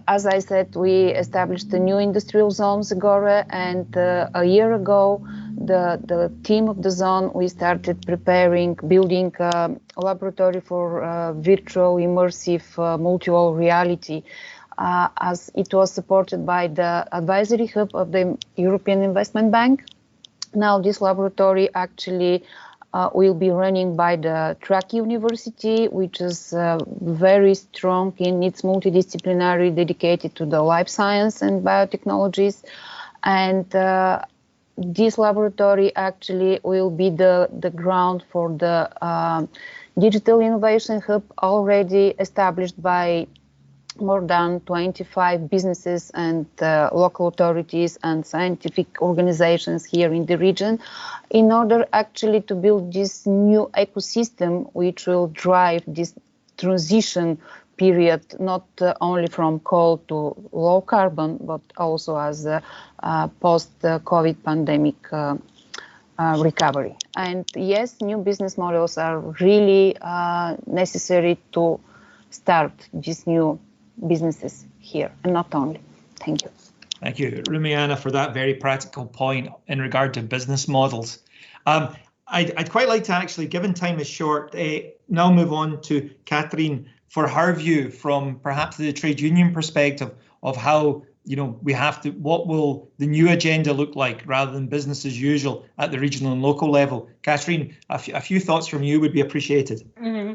as I said, we established a new industrial zone, Zagora, and a year ago, the team of the zone, we started building a laboratory for virtual immersive multi-wall reality, as it was supported by the advisory hub of the European Investment Bank. Now this laboratory actually will be running by the Track University, which is very strong in its multidisciplinary, dedicated to the life science and biotechnologies. And this laboratory actually will be the ground for the digital innovation hub already established by more than 25 businesses and local authorities and scientific organizations here in the region, in order actually to build this new ecosystem which will drive this transition period, not only from coal to low carbon, but also as a post-COVID pandemic recovery. And yes, new business models are really necessary to start these new businesses here, and not only. Thank you. Thank you, Rumyana, for that very practical point in regard to business models. I'd quite like to actually, given time is short, now move on to Katrin for her view from perhaps the trade union perspective of how, you know, what will the new agenda look like rather than business as usual at the regional and local level. Katrin, a few thoughts from you would be appreciated. Mm-hmm.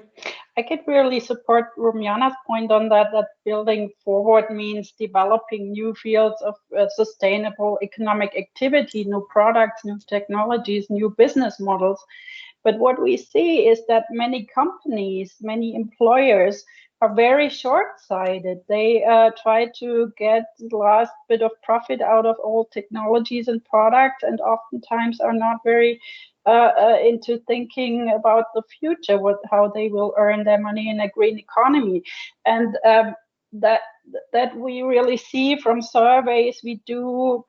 I could really support Rumyana's point on that building forward means developing new fields of sustainable economic activity, new products, new technologies, new business models. But what we see is that many companies, many employers are very short-sighted. They try to get the last bit of profit out of all technologies and products, and oftentimes are not very into thinking about the future, how they will earn their money in a green economy. And that we really see from surveys we do,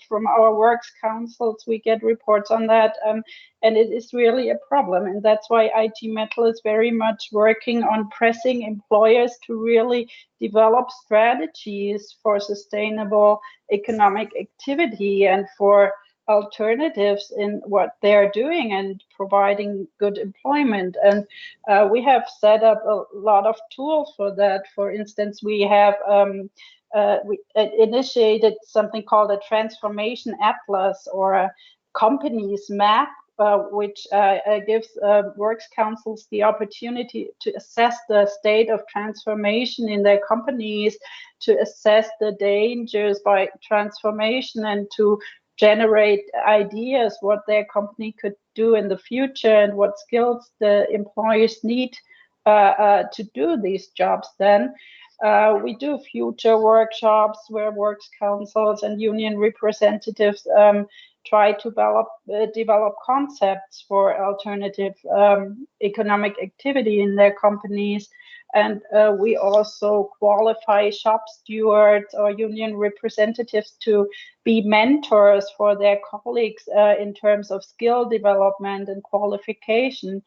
from our works councils, we get reports on that, and it is really a problem. And that's why IT Metall is very much working on pressing employers to really develop strategies for sustainable economic activity and for alternatives in what they're doing and providing good employment. And we have set up a lot of tools for that. For instance, we have we initiated something called a transformation atlas, or a companies map, which gives works councils the opportunity to assess the state of transformation in their companies, to assess the dangers by transformation, and to generate ideas what their company could do in the future and what skills the employers need to do these jobs then. We do future workshops where works councils and union representatives try to develop concepts for alternative economic activity in their companies. And we also qualify shop stewards or union representatives to be mentors for their colleagues in terms of skill development and qualification.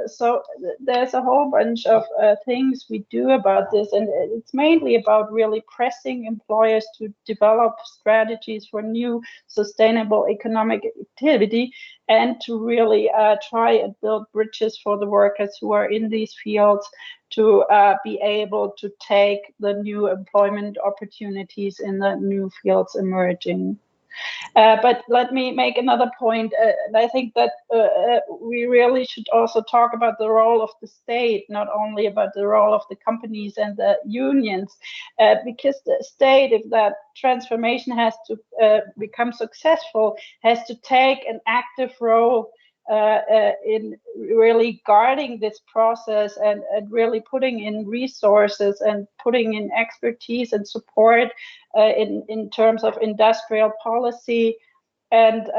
So there's a whole bunch of things we do about this, and it's mainly about really pressing employers to develop strategies for new sustainable economic activity and to really try and build bridges for the workers who are in these fields to be able to take the new employment opportunities in the new fields emerging. But let me make another point. I think that we really should also talk about the role of the state, not only about the role of the companies and the unions, because the state, if that transformation has to become successful, has to take an active role in really guarding this process and really putting in resources and putting in expertise and support in terms of industrial policy and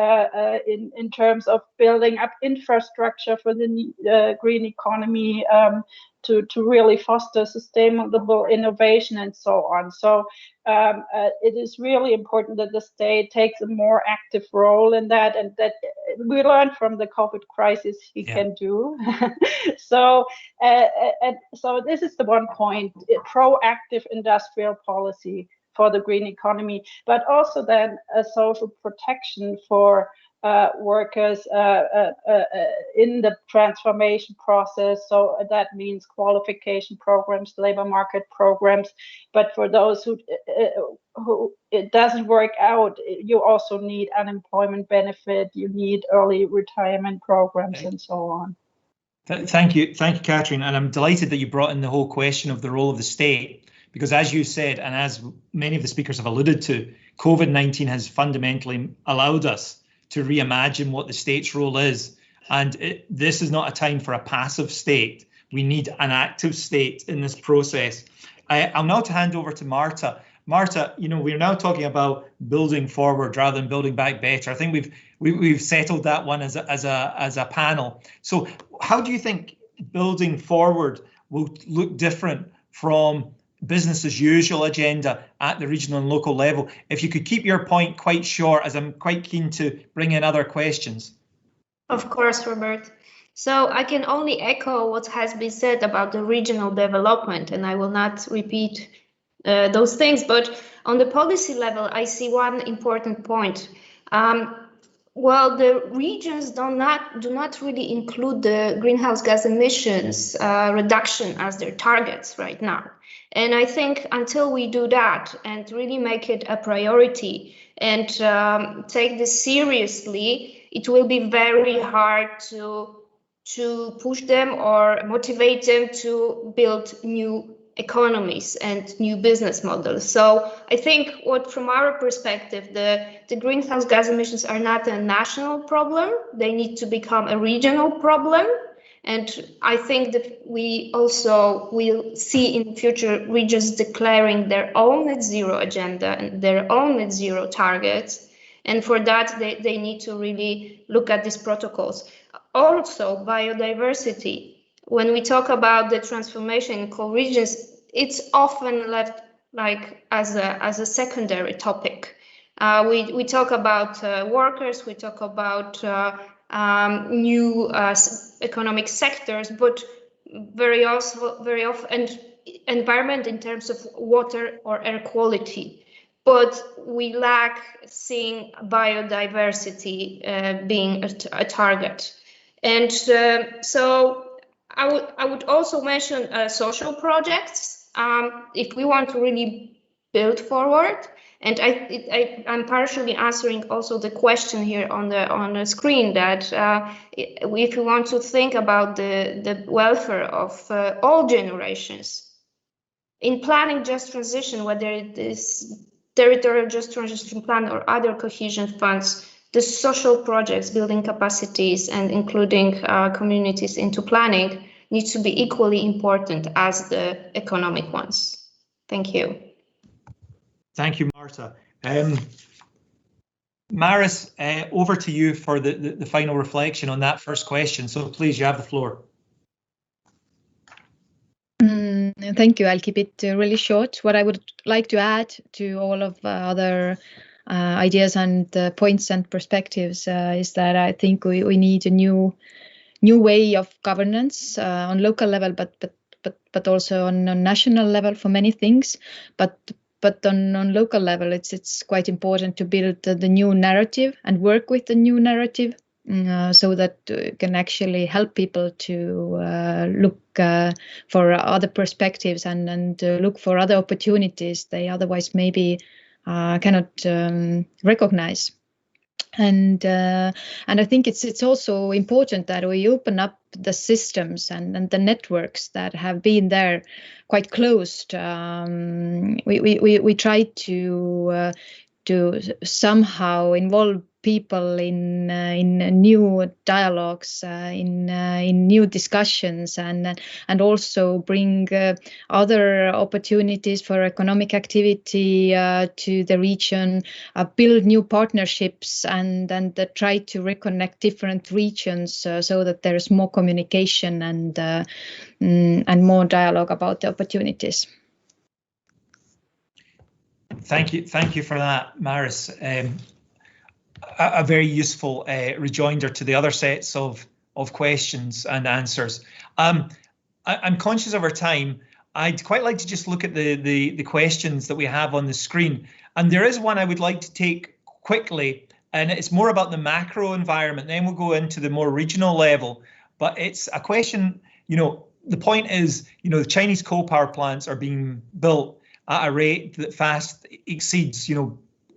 in terms of building up infrastructure for the green economy to really foster sustainable innovation and so on. So it is really important that the state takes a more active role in that, and that we learned from the COVID crisis he can do. So so this is the one point: proactive industrial policy for the green economy, but also then a social protection for workers in the transformation process. So that means qualification programs, labor market programs. But for those who it doesn't work out, you also need unemployment benefit, you need early retirement programs, and so on. Thank you, Katrin. And I'm delighted that you brought in the whole question of the role of the state. Because as you said, and as many of the speakers have alluded to, COVID-19 has fundamentally allowed us to reimagine what the state's role is. And this is not a time for a passive state. We need an active state in this process. I'll now hand over to Marta. Marta, you know, we're now talking about building forward rather than building back better. I think we've settled that one as a panel. So how do you think building forward will look different from business as usual agenda at the regional and local level? If you could keep your point quite short, as I'm quite keen to bring in other questions. Of course, Robert. So I can only echo what has been said about the regional development, and I will not repeat those things. But on the policy level, I see one important point. Well, the regions do not really include the greenhouse gas emissions reduction as their targets right now. And I think until we do that and really make it a priority and take this seriously, it will be very hard to push them or motivate them to build new economies and new business models. So I think from our perspective, the greenhouse gas emissions are not a national problem. They need to become a regional problem. And I think that we also will see in the future regions declaring their own net zero agenda and their own net zero targets. And for that, they need to really look at these protocols. Also, biodiversity. When we talk about the transformation in coal regions, it's often left like as a secondary topic. We talk about workers, we talk about new economic sectors, but very often environment in terms of water or air quality. But we lack seeing biodiversity being a target. And so I would also mention social projects if we want to really build forward. And I'm partially answering also the question here on the screen that if you want to think about the welfare of all generations in planning just transition, whether it is territorial just transition plan or other cohesion funds, the social projects, building capacities and including communities into planning needs to be equally important as the economic ones. Thank you. Thank you, Marta. Maris, over to you for the final reflection on that first question. So please, you have the floor. Thank you. I'll keep it really short. What I would like to add to all of other ideas and points and perspectives is that I think we need a new way of governance on local level, but also on national level for many things. But on local level, it's quite important to build the new narrative and work with the new narrative so that can actually help people to look for other perspectives and look for other opportunities they otherwise maybe cannot recognize. And I think it's also important that we open up the systems and the networks that have been there quite closed. We try to somehow involve people in new dialogues, in new discussions, and also bring other opportunities for economic activity to the region, build new partnerships, and try to reconnect different regions so that there's more communication and more dialogue about the opportunities. Thank you for that, Maris. A very useful rejoinder to the other sets of questions and answers. I'm conscious of our time. I'd quite like to just look at the questions that we have on the screen. And there is one I would like to take quickly, and it's more about the macro environment. Then we'll go into the more regional level. But it's a question, the point is, the Chinese coal power plants are being built at a rate that fast exceeds,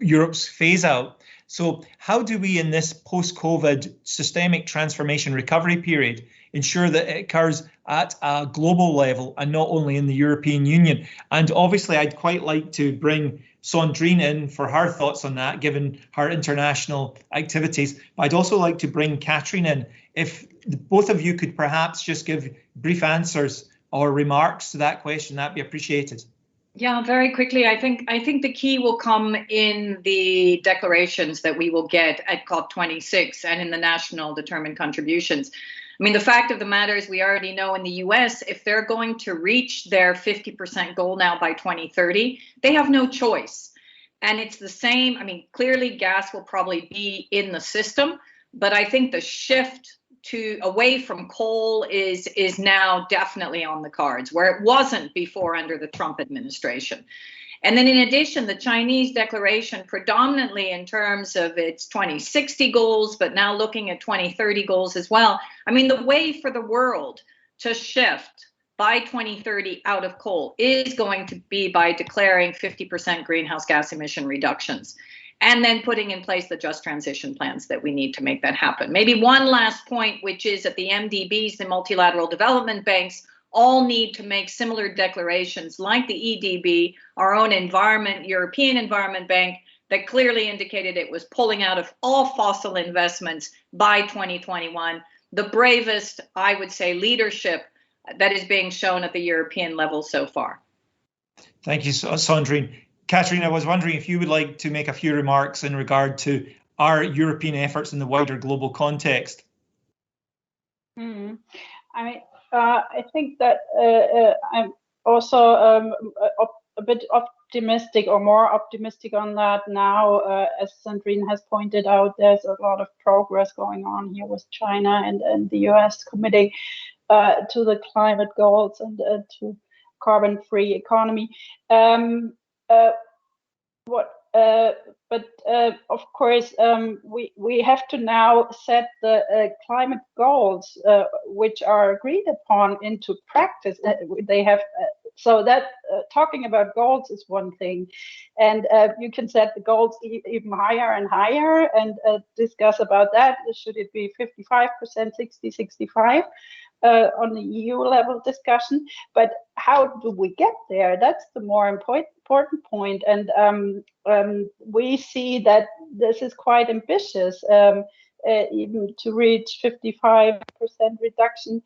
Europe's phase out. So how do we, in this post-COVID systemic transformation recovery period, ensure that it occurs at a global level and not only in the European Union? And obviously, I'd quite like to bring Sandrine in for her thoughts on that, given her international activities. But I'd also like to bring Katrin in. If both of you could perhaps just give brief answers or remarks to that question, that'd be appreciated. Yeah, very quickly. I think the key will come in the declarations that we will get at COP26 and in the national determined contributions. I mean, the fact of the matter is we already know in the US, if they're going to reach their 50% goal now by 2030, they have no choice. And it's the same. I mean, clearly gas will probably be in the system, but I think the shift away from coal is now definitely on the cards, where it wasn't before under the Trump administration. And then in addition, the Chinese declaration, predominantly in terms of its 2060 goals, but now looking at 2030 goals as well. I mean, the way for the world to shift by 2030 out of coal is going to be by declaring 50% greenhouse gas emission reductions, and then putting in place the just transition plans that we need to make that happen. Maybe one last point, which is that the MDBs, the multilateral development banks, all need to make similar declarations like the EDB, our own European Environment Bank, that clearly indicated it was pulling out of all fossil investments by 2021. The bravest, I would say, leadership that is being shown at the European level so far. Thank you, Sandrine. Katrin, I was wondering if you would like to make a few remarks in regard to our European efforts in the wider global context. I think that I'm also a bit optimistic, or more optimistic on that now. As Sandrine has pointed out, there's a lot of progress going on here with China and the US committing to the climate goals and to carbon-free economy. But of course, we have to now set the climate goals which are agreed upon into practice. They have so that talking about goals is one thing, and you can set the goals even higher and higher and discuss about that. Should it be 55%, 60, 65? On the EU level discussion, but how do we get there? That's the more important important point, and we see that this is quite ambitious. Even to reach 55% reduction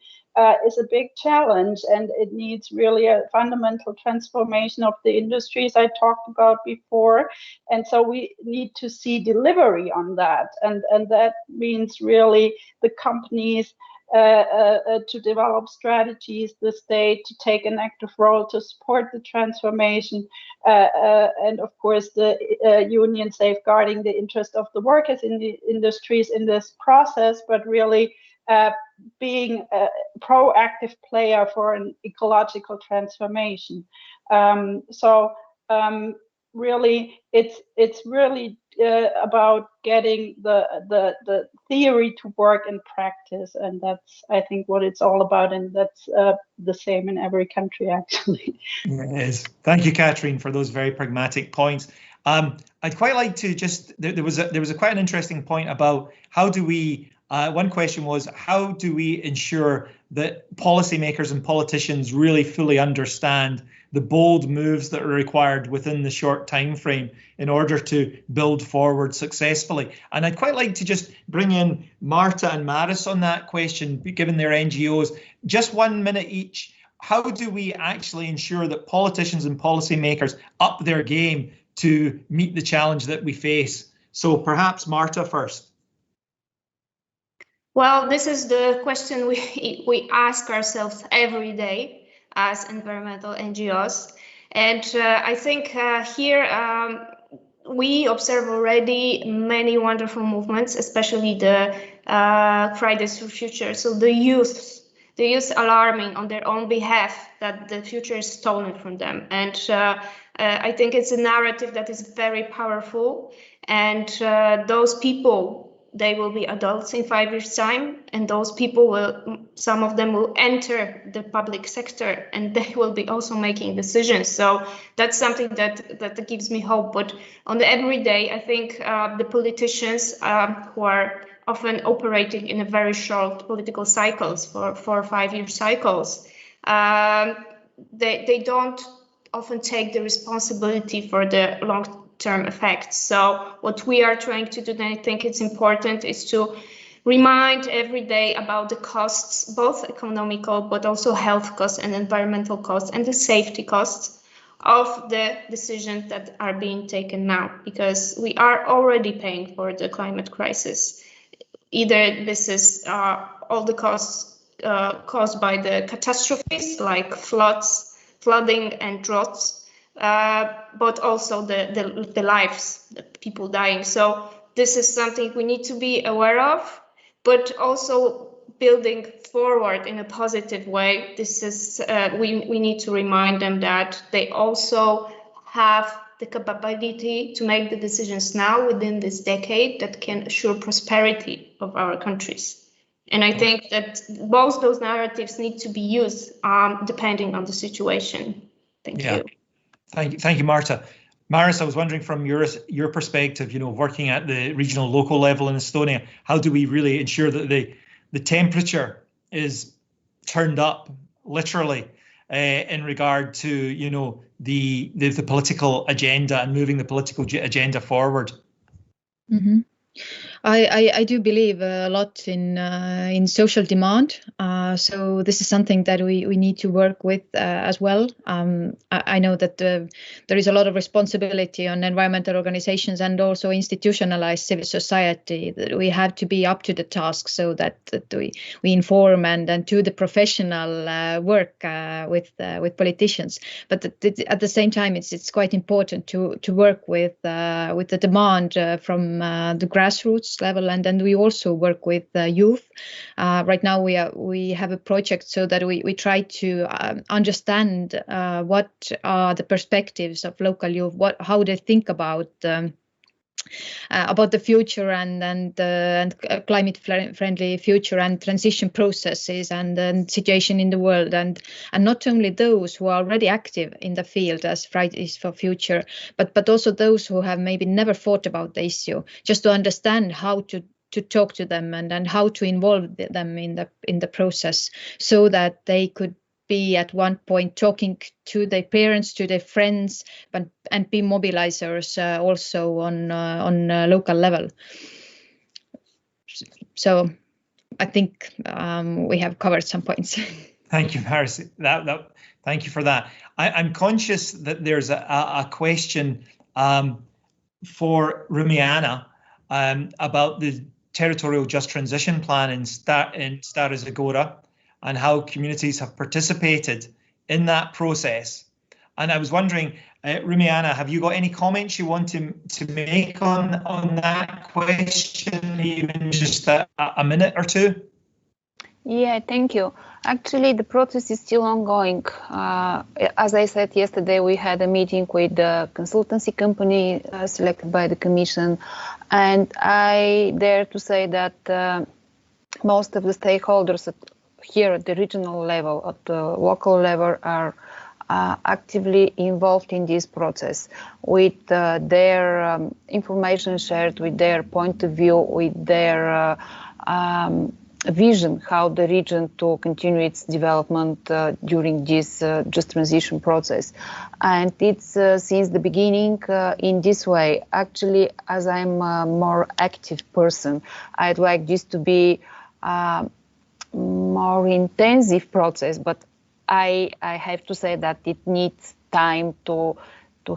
is a big challenge, and it needs really a fundamental transformation of the industries I talked about before. And so we need to see delivery on that, and that means really the companies to develop strategies, the state to take an active role to support the transformation, and of course the union safeguarding the interest of the workers in the industries in this process, but really being a proactive player for an ecological transformation. Really, it's really about getting the theory to work in practice, and that's, I think, what it's all about, and that's the same in every country, actually. It is. Thank you, Katrin, for those very pragmatic points. I'd quite like to just, there was a quite an interesting point about how do we, one question was, how do we ensure that policymakers and politicians really fully understand the bold moves that are required within the short time frame in order to build forward successfully? And I'd quite like to just bring in Marta and Maris on that question, given their NGOs, just 1 minute each. How do we actually ensure that politicians and policymakers up their game to meet the challenge that we face? So perhaps Marta first. Well, this is the question we ask ourselves every day as environmental NGOs. And I think here we observe already many wonderful movements, especially the Fridays for Future. So the youth alarming on their own behalf that the future is stolen from them. And I think it's a narrative that is very powerful. And those people, they will be adults in 5 years' time, and those people will, some of them will enter the public sector, and they will be also making decisions. So that's something that gives me hope. But on the everyday, I think the politicians who are often operating in a very short political cycles, for 4 or 5 year cycles, they don't often take the responsibility for the long-term effects. So what we are trying to do, and I think it's important, is to remind every day about the costs, both economical, but also health costs and environmental costs and the safety costs of the decisions that are being taken now, because we are already paying for the climate crisis. Either this is all the costs caused by the catastrophes like flooding and droughts, but also the lives, the people dying. So this is something we need to be aware of, but also building forward in a positive way. This is we need to remind them that they also have the capability to make the decisions now within this decade that can assure prosperity of our countries. And I think that both those narratives need to be used depending on the situation. Thank you. Thank you, Marta. Maris, I was wondering from your perspective, you know, working at the regional local level in Estonia, how do we really ensure that the temperature is turned up literally in regard to, you know, the political agenda and moving the political agenda forward? Mm-hmm. I do believe a lot in social demand. So this is something that we need to work with as well. I know that there is a lot of responsibility on environmental organizations and also institutionalized civil society, that we have to be up to the task so that we inform and do the professional work with politicians. But at the same time, it's quite important to work with the demand from the grassroots level, and then we also work with youth. Right now we have a project so that we try to understand what are the perspectives of local youth, how they think about the future and climate friendly future and transition processes and situation in the world, and not only those who are already active in the field as Fridays for Future, but also those who have maybe never thought about the issue, just to understand how to talk to them and how to involve them in the process, so that they could be at one point talking to their parents, to their friends, and be mobilizers also on local level. So I think we have covered some points. Thank you, Maris. Thank you for that. I'm conscious that there's a question for Rumyana about the territorial just transition plan in Stara Zagora and how communities have participated in that process. And I was wondering, Rumyana, have you got any comments you want to make on that question, even just a minute or two? Yeah, thank you. Actually, the process is still ongoing. As I said yesterday, we had a meeting with the consultancy company selected by the Commission, and I dare to say that most of the stakeholders here at the regional level, at the local level, are actively involved in this process with their information shared, with their point of view, with their vision how the region to continue its development during this just transition process. And it's since the beginning in this way. Actually, as I'm a more active person, I'd like this to be more intensive process, but I have to say that it needs time to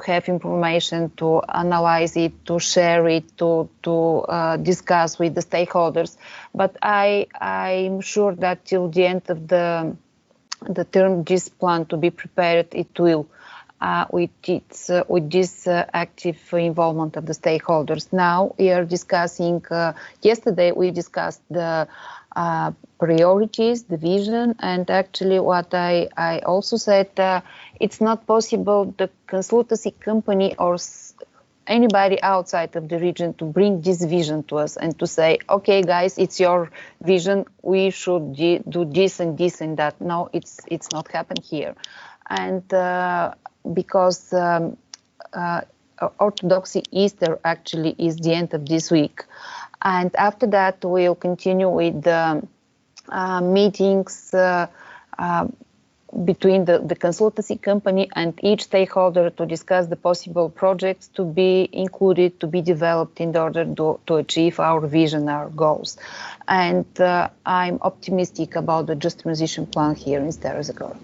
have information, to analyze it, to share it, to discuss with the stakeholders. But I'm sure that till the end of the term, this plan to be prepared, it will, with this active involvement of the stakeholders. Now we are discussing, yesterday we discussed the priorities, the vision, and actually what I also said, it's not possible the consultancy company or anybody outside of the region to bring this vision to us and to say, okay, guys, it's your vision, we should do this and this and that. No, it's not happened here. And because Orthodoxy Easter actually is the end of this week. And after that, we'll continue with the meetings between the consultancy company and each stakeholder to discuss the possible projects to be included, to be developed in order to achieve our vision, our goals. And I'm optimistic about the just transition plan here in Stara Zagora,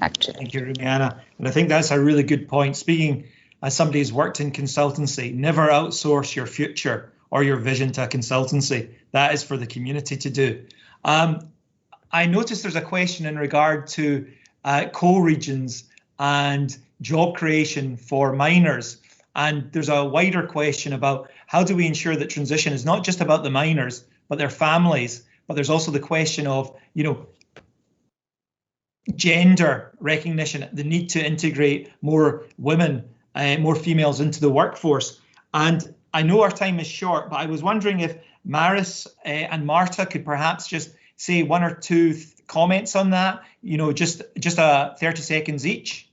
actually. Thank you, Rumyana. And I think that's a really good point. Speaking as somebody who's worked in consultancy, never outsource your future or your vision to a consultancy. That is for the community to do. I noticed there's a question in regard to co-regions and job creation for miners. And there's a wider question about how do we ensure that transition is not just about the miners, but their families, but there's also the question of, you know, gender recognition, the need to integrate more women, more females into the workforce. And I know our time is short, but I was wondering if Maris and Marta could perhaps just say one or two comments on that, you know, just 30 seconds each.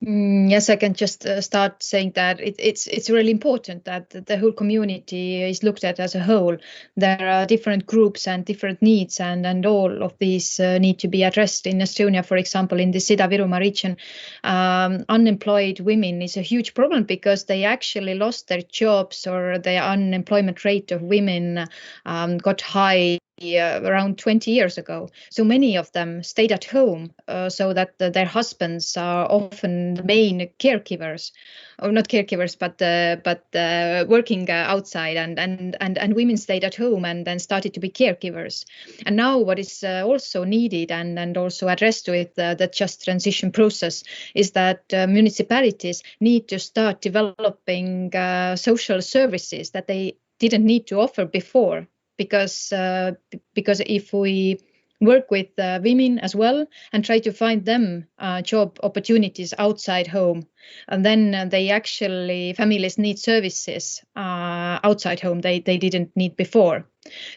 Yes, I can just start saying that it's really important that the whole community is looked at as a whole. There are different groups and different needs, and all of these need to be addressed. In Estonia, for example, in the Ida-Virumaa region, unemployed women is a huge problem because they actually lost their jobs, or the unemployment rate of women got high around 20 years ago. So many of them stayed at home so that their husbands are often the main caregivers, or not caregivers, but working outside, and women stayed at home and then started to be caregivers. And now what is also needed and also addressed with the just transition process is that municipalities need to start developing social services that they didn't need to offer before. Because if we work with women as well and try to find them job opportunities outside home, and then families need services outside home they didn't need before.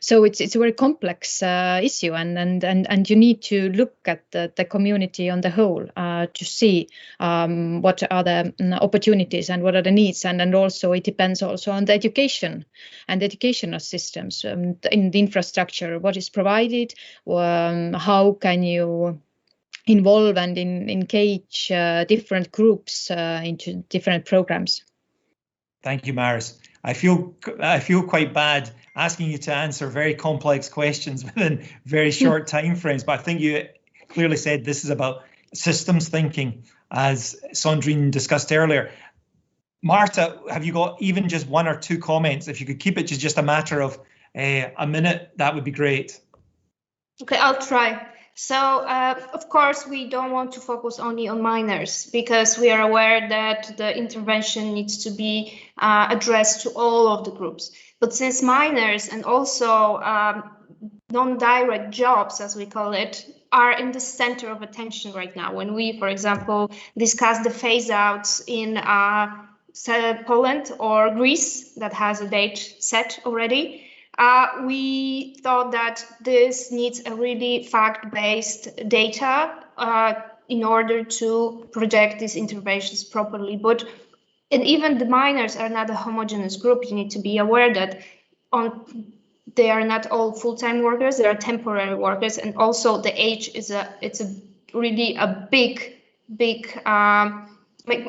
So it's a very complex issue, and you need to look at the community on the whole to see what are the opportunities and what are the needs, and also it depends also on the education and educational systems in the infrastructure, what is provided, how can you involve and engage different groups into different programs? Thank you, Maris. I feel quite bad asking you to answer very complex questions within very short time frames, but I think you clearly said this is about systems thinking, as Sandrine discussed earlier. Marta, have you got even just one or two comments? If you could keep it to just a matter of a minute, that would be great. Okay, I'll try. So, of course, we don't want to focus only on minors, because we are aware that the intervention needs to be addressed to all of the groups. But since minors and also non-direct jobs, as we call it, are in the center of attention right now, when we, for example, discuss the phase-outs in Poland or Greece that has a date set already, we thought that this needs a really fact-based data in order to project these interventions properly. And even the minors are not a homogeneous group. You need to be aware that they are not all full-time workers. They are temporary workers, and also the age is really a big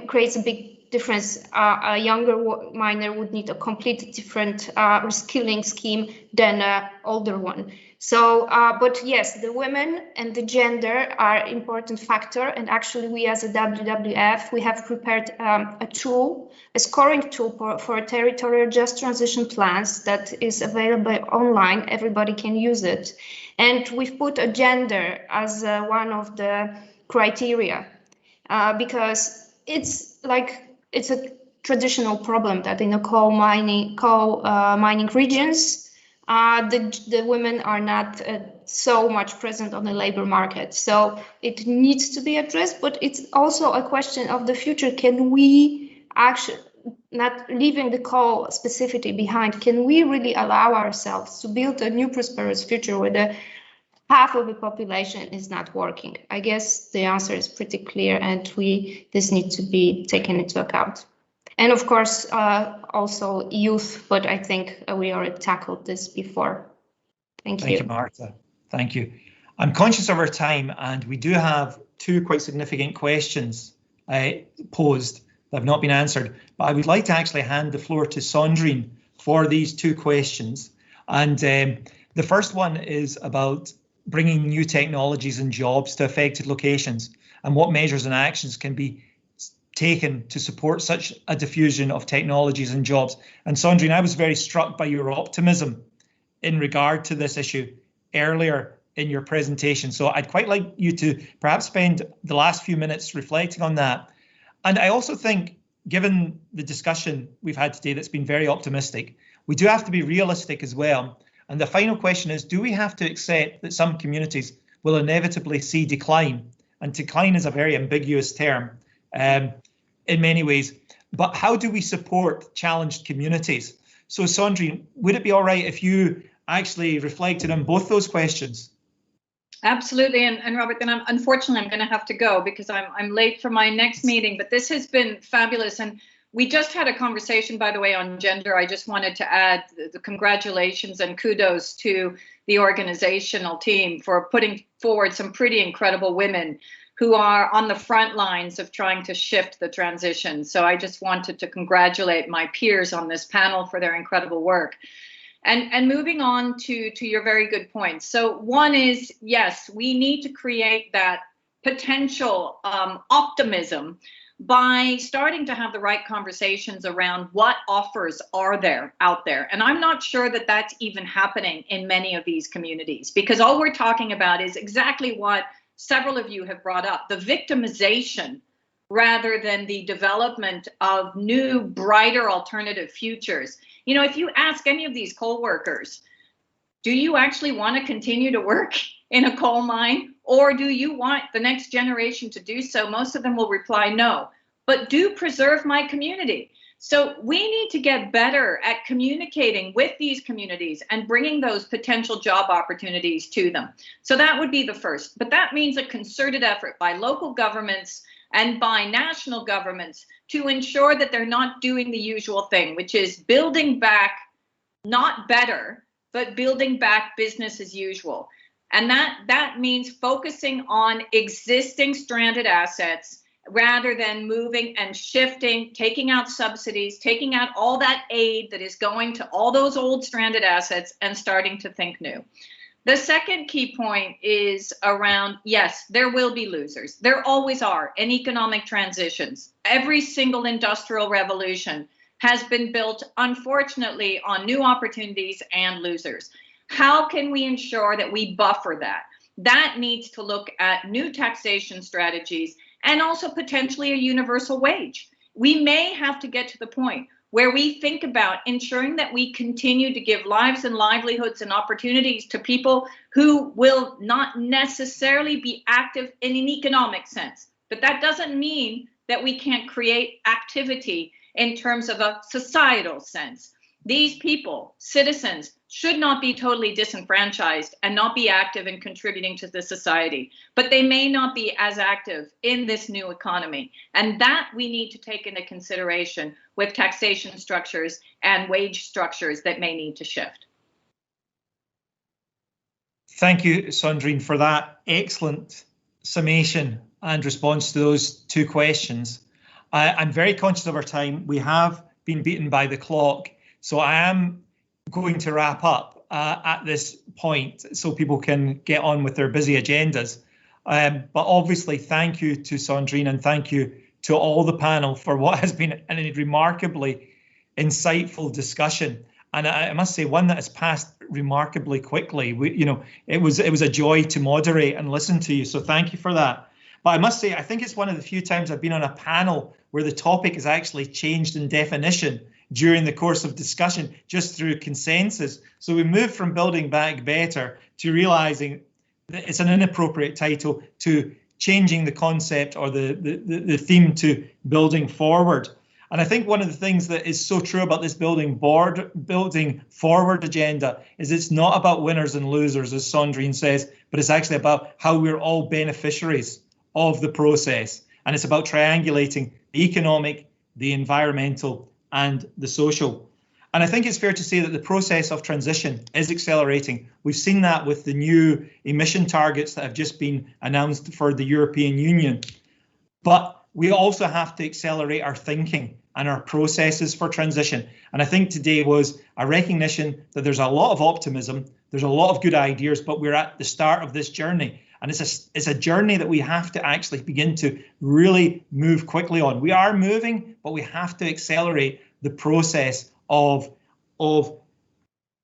creates a big difference. A younger minor would need a complete different reskilling scheme than an older one. So, but yes, the women and the gender are important factor. And actually, we as a WWF, we have prepared a tool, a scoring tool for territorial just transition plans that is available online. Everybody can use it. And we've put a gender as one of the criteria because it's a traditional problem that in the coal mining regions, the women are not so much present on the labor market. So it needs to be addressed, but it's also a question of the future. Can we actually, not leaving the coal specificity behind, can we really allow ourselves to build a new prosperous future where half of the population is not working? I guess the answer is pretty clear, and this needs to be taken into account. And of course, also youth, but I think we already tackled this before. Thank you. Thank you, Marta. Thank you. I'm conscious of our time, and we do have two quite significant questions posed that have not been answered. But I would like to actually hand the floor to Sandrine for these two questions. And the first one is about bringing new technologies and jobs to affected locations, and what measures and actions can be taken to support such a diffusion of technologies and jobs. And Sandrine, I was very struck by your optimism in regard to this issue earlier in your presentation. So I'd quite like you to perhaps spend the last few minutes reflecting on that. And I also think, given the discussion we've had today that's been very optimistic, we do have to be realistic as well. And the final question is, do we have to accept that some communities will inevitably see decline? And decline is a very ambiguous term in many ways. But how do we support challenged communities? So Sandrine, would it be all right if you actually reflected on both those questions? Absolutely, and Robert, then unfortunately I'm going to have to go because I'm late for my next meeting, but this has been fabulous. And we just had a conversation, by the way, on gender. I just wanted to add the congratulations and kudos to the organizational team for putting forward some pretty incredible women who are on the front lines of trying to shift the transition. So I just wanted to congratulate my peers on this panel for their incredible work. And moving on to your very good points. So one is, yes, we need to create that potential optimism by starting to have the right conversations around what offers are there out there. And I'm not sure that that's even happening in many of these communities, because all we're talking about is exactly what several of you have brought up, the victimization rather than the development of new, brighter alternative futures. You know, if you ask any of these coal workers, do you actually want to continue to work in a coal mine, or do you want the next generation to do so? Most of them will reply no, but do preserve my community. So we need to get better at communicating with these communities and bringing those potential job opportunities to them. So that would be the first, but that means a concerted effort by local governments and by national governments to ensure that they're not doing the usual thing, which is building back, not better, but building back business as usual. And that means focusing on existing stranded assets rather than moving and shifting, taking out subsidies, taking out all that aid that is going to all those old stranded assets and starting to think new. The second key point is around, yes, there will be losers. There always are in economic transitions. Every single industrial revolution has been built, unfortunately, on new opportunities and losers. How can we ensure that we buffer that? That needs to look at new taxation strategies and also potentially a universal wage. We may have to get to the point where we think about ensuring that we continue to give lives and livelihoods and opportunities to people who will not necessarily be active in an economic sense. But that doesn't mean that we can't create activity in terms of a societal sense. These people, citizens, should not be totally disenfranchised and not be active in contributing to the society, but they may not be as active in this new economy. And that we need to take into consideration with taxation structures and wage structures that may need to shift. Thank you, Sandrine, for that excellent summation and response to those two questions. I'm very conscious of our time. We have been beaten by the clock, so I am going to wrap up at this point so people can get on with their busy agendas. But obviously, thank you to Sandrine and thank you to all the panel for what has been a remarkably insightful discussion. And I must say, one that has passed remarkably quickly. It was a joy to moderate and listen to you. So thank you for that. But I must say, I think it's one of the few times I've been on a panel where the topic has actually changed in definition during the course of discussion, just through consensus. So we moved from building back better to realizing that it's an inappropriate title to changing the concept or the theme to building forward. And I think one of the things that is so true about this building forward agenda is it's not about winners and losers, as Sandrine says, but it's actually about how we're all beneficiaries of the process. And it's about triangulating the economic, the environmental, and the social. And I think it's fair to say that the process of transition is accelerating. We've seen that with the new emission targets that have just been announced for the European Union. But we also have to accelerate our thinking and our processes for transition. And I think today was a recognition that there's a lot of optimism, there's a lot of good ideas, but we're at the start of this journey. And it's a journey that we have to actually begin to really move quickly on. We are moving, but we have to accelerate the process of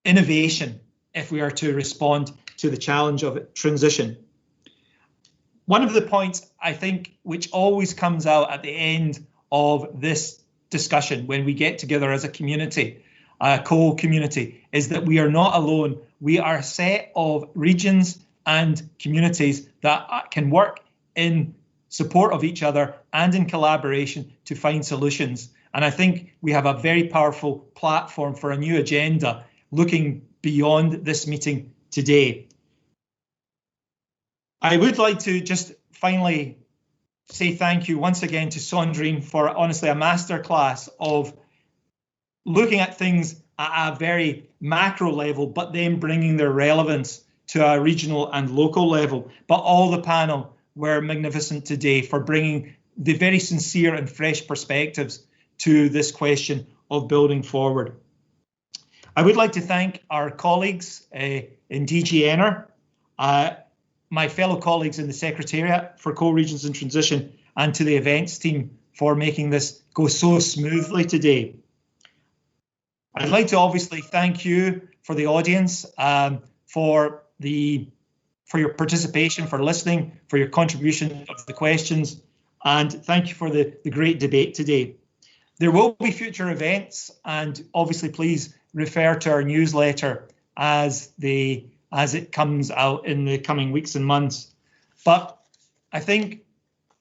innovation if we are to respond to the challenge of transition. One of the points I think which always comes out at the end of this discussion when we get together as a community, a co-community, is that we are not alone. We are a set of regions and communities that can work in support of each other and in collaboration to find solutions. And I think we have a very powerful platform for a new agenda looking beyond this meeting today. I would like to just finally say thank you once again to Sandrine for honestly a masterclass of looking at things at a very macro level, but then bringing their relevance to a regional and local level. But all the panel were magnificent today for bringing the very sincere and fresh perspectives to this question of building forward. I would like to thank our colleagues in DG Ener, my fellow colleagues in the Secretariat for Co-Regions in Transition, and to the events team for making this go so smoothly today. I'd like to obviously thank you for the audience, for your participation, for listening, for your contribution of the questions, and thank you for the great debate today. There will be future events, and obviously please refer to our newsletter as it comes out in the coming weeks and months. But I think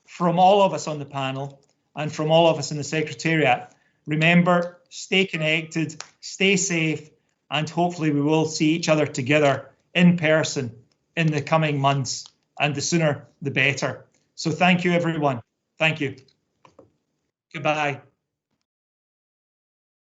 from all of us on the panel and from all of us in the Secretariat, remember, stay connected, stay safe, and hopefully we will see each other together in person in the coming months, and the sooner the better. So thank you, everyone. Thank you. Goodbye.